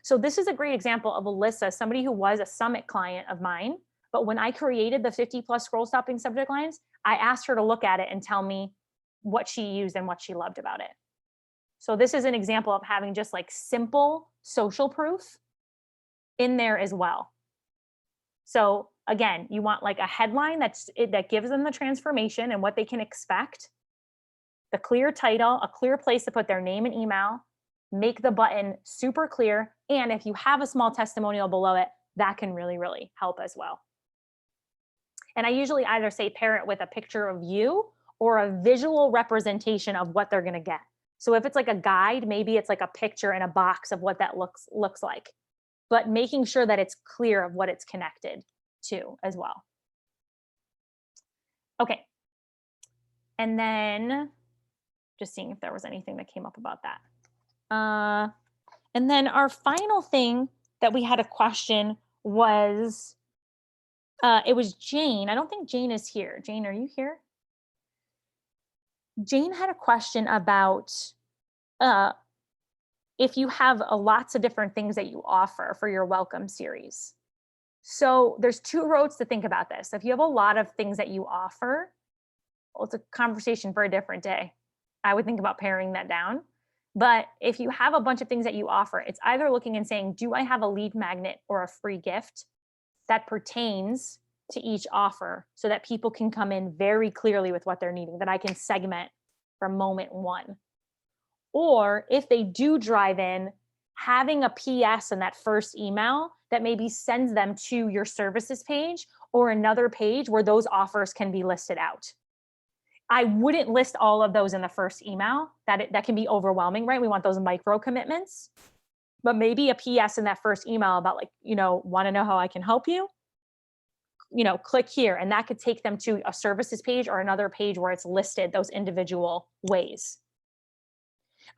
So this is a great example of Alyssa, somebody who was a Summit client of mine. But when I created the 50 plus scroll stopping subject lines, I asked her to look at it and tell me what she used and what she loved about it. So this is an example of having just like simple social proof in there as well. So again, you want like a headline that gives them the transformation and what they can expect, the clear title, a clear place to put their name and email, make the button super clear. And if you have a small testimonial below it, that can really, really help as well. And I usually either say pair it with a picture of you or a visual representation of what they're going to get. So if it's like a guide, maybe it's like a picture in a box of what that looks like, but making sure that it's clear of what it's connected to as well. Okay. And then just seeing if there was anything that came up about that. And then our final thing that we had a question was, it was Jane. I don't think Jane is here. Jane, are you here? Jane had a question about if you have lots of different things that you offer for your welcome series. So there's two roads to think about this. If you have a lot of things that you offer, well, it's a conversation for a different day. I would think about paring that down. But if you have a bunch of things that you offer, it's either looking and saying, do I have a lead magnet or a free gift that pertains to each offer so that people can come in very clearly with what they're needing, that I can segment from moment one. Or if they do drive in, having a PS in that first email that maybe sends them to your services page or another page where those offers can be listed out. I wouldn't list all of those in the first email. That can be overwhelming, right? We want those micro commitments, but maybe a PS in that first email about like, want to know how I can help you? Click here, and that could take them to a services page or another page where it's listed those individual ways.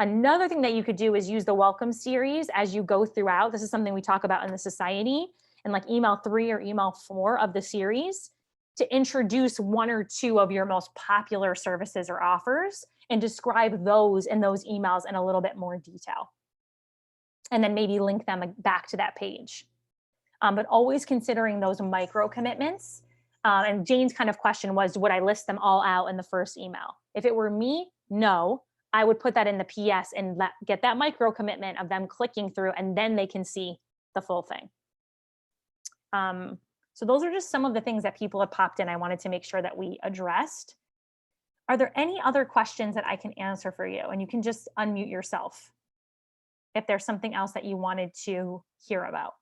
Another thing that you could do is use the welcome series as you go throughout. This is something we talk about in the society, and like email 3 or email 4 of the series to introduce 1 or 2 of your most popular services or offers and describe those in those emails in a little bit more detail. And then maybe link them back to that page. But always considering those micro commitments. And Jane's kind of question was, would I list them all out in the first email? If it were me, no, I would put that in the PS and get that micro commitment of them clicking through, and then they can see the full thing. So those are just some of the things that people have popped in. I wanted to make sure that we addressed. Are there any other questions that I can answer for you? And you can just unmute yourself if there's something else that you wanted to hear about.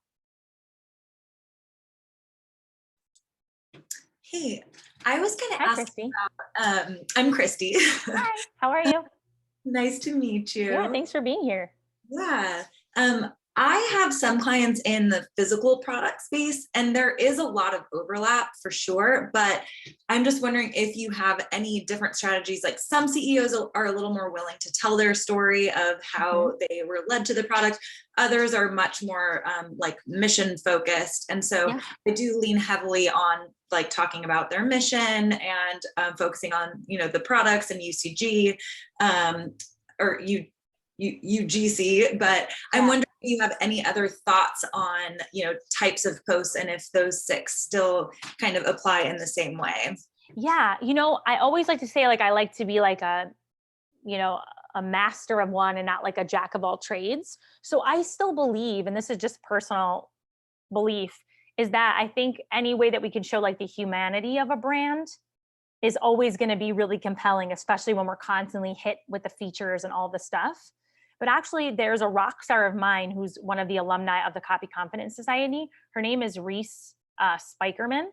Hey, I was going to Hi, ask Christy. about, I'm Christy. Hi, how are you? Nice to meet you. Yeah, thanks for being here. Yeah. I have some clients in the physical product space, and there is a lot of overlap for sure, but I'm just wondering if you have any different strategies. Like some CEOs are a little more willing to tell their story of how they were led to the product. Others are much more like mission focused. And so I do lean heavily on like talking about their mission and focusing on, the products and UCG or UGC, but I'm wondering if you have any other thoughts on, types of posts and if those 6 still kind of apply in the same way. Yeah, I always like to say like I like to be like a master of one and not like a jack of all trades. So I still believe, and this is just personal belief, is that I think any way that we can show like the humanity of a brand is always going to be really compelling, especially when we're constantly hit with the features and all the stuff. But actually, there's a rock star of mine who's one of the alumni of the Copy Confidence Society. Her name is Reese Spikerman.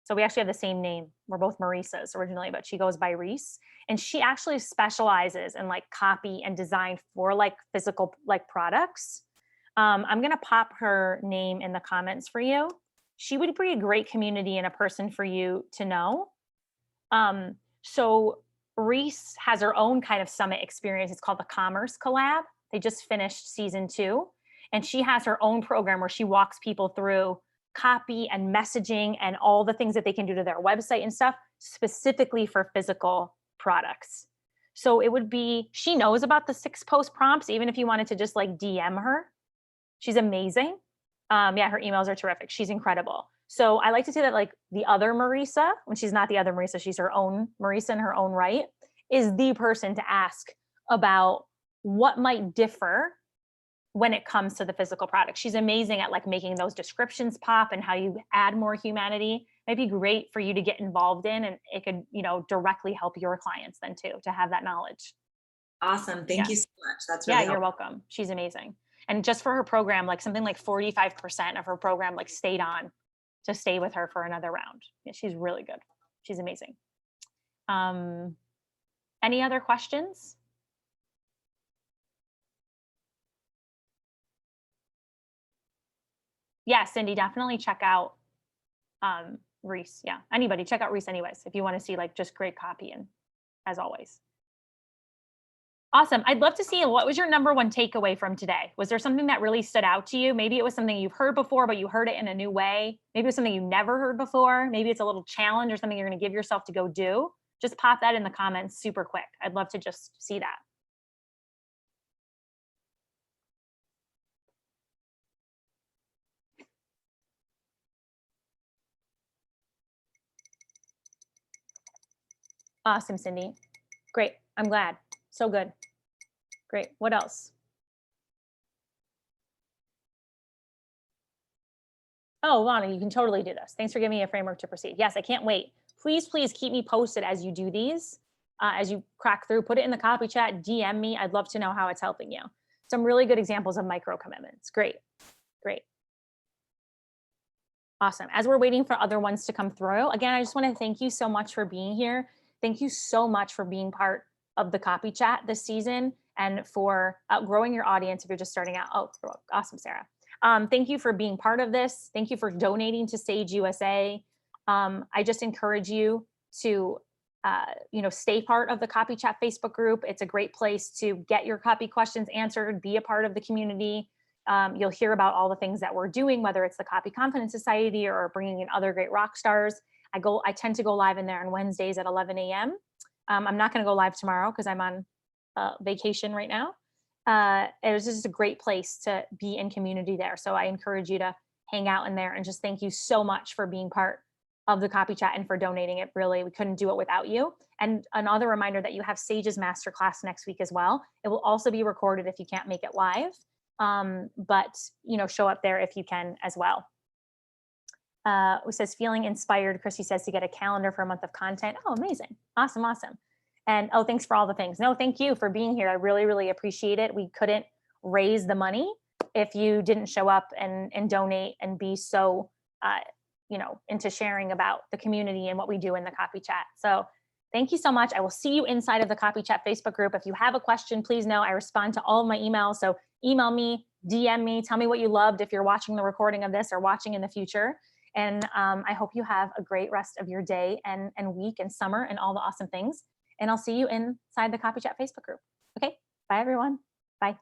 So we actually have the same name. We're both Marisas originally, but she goes by Reese. And she actually specializes in like copy and design for like physical like products. I'm going to pop her name in the comments for you. She would be a great community and a person for you to know. So Reese has her own kind of summit experience. It's called the Commerce Collab. They just finished season 2. And she has her own program where she walks people through copy and messaging and all the things that they can do to their website and stuff specifically for physical products. So it would be, she knows about the 6 post prompts, even if you wanted to just like DM her She's amazing. Yeah, her emails are terrific. She's incredible. So I like to say that like the other Marisa, when she's not the other Marisa, she's her own Marisa in her own right, is the person to ask about what might differ when it comes to the physical product. She's amazing at like making those descriptions pop and how you add more humanity. It'd be great for you to get involved in, and it could, you know, directly help your clients then too, to have that knowledge. Awesome. Thank Yeah. you so much. That's really Yeah, you're helpful. welcome. She's amazing. And just for her program, like something like 45% of her program like stayed on to stay with her for another round. Yeah, she's really good. She's amazing. Any other questions? Yeah, Cindy, definitely check out Reese. Yeah, anybody check out Reese anyways, if you want to see like just great copy, and as always. Awesome. I'd love to see what was your number one takeaway from today? Was there something that really stood out to you? Maybe it was something you've heard before, but you heard it in a new way. Maybe it was something you never heard before. Maybe it's a little challenge or something you're going to give yourself to go do. Just pop that in the comments super quick. I'd love to just see that. Awesome, Cindy. Great. I'm glad. So good. Great. What else? Oh, Lana, you can totally do this. Thanks for giving me a framework to proceed. Yes, I can't wait. Please, please keep me posted as you do these, as you crack through. Put it in the copy chat, DM me. I'd love to know how it's helping you. Some really good examples of micro commitments. Great, great. Awesome. As we're waiting for other ones to come through, again, I just want to thank you so much for being here. Thank you so much for being part of the copy chat this season and for outgrowing your audience if you're just starting out. Oh, awesome, Sarah. Thank you for being part of this. Thank you for donating to Sage USA. I just encourage you to stay part of the Copy Chat Facebook group. It's a great place to get your copy questions answered, be a part of the community. You'll hear about all the things that we're doing, whether it's the Copy Confidence Society or bringing in other great rock stars. I tend to go live in there on Wednesdays at 11 a.m. I'm not going to go live tomorrow because I'm on vacation right now. It was just a great place to be in community there. So I encourage you to hang out in there, and just thank you so much for being part of the Copy Chat and for donating it. Really, we couldn't do it without you. And another reminder that you have Sage's Masterclass next week as well. It will also be recorded if you can't make it live. But show up there if you can as well. It says feeling inspired. Christy says to get a calendar for a month of content. Oh, amazing. Awesome. Awesome. And oh, thanks for all the things. No, thank you for being here. I really, really appreciate it. We couldn't raise the money if you didn't show up and donate and be so, into sharing about the community and what we do in the Copy Chat. So thank you so much. I will see you inside of the Copy Chat Facebook group. If you have a question, please know I respond to all of my emails. So email me, DM me, tell me what you loved if you're watching the recording of this or watching in the future. And I hope you have a great rest of your day and week and summer and all the awesome things. And I'll see you inside the Copy Chat Facebook group. Okay, bye everyone. Bye.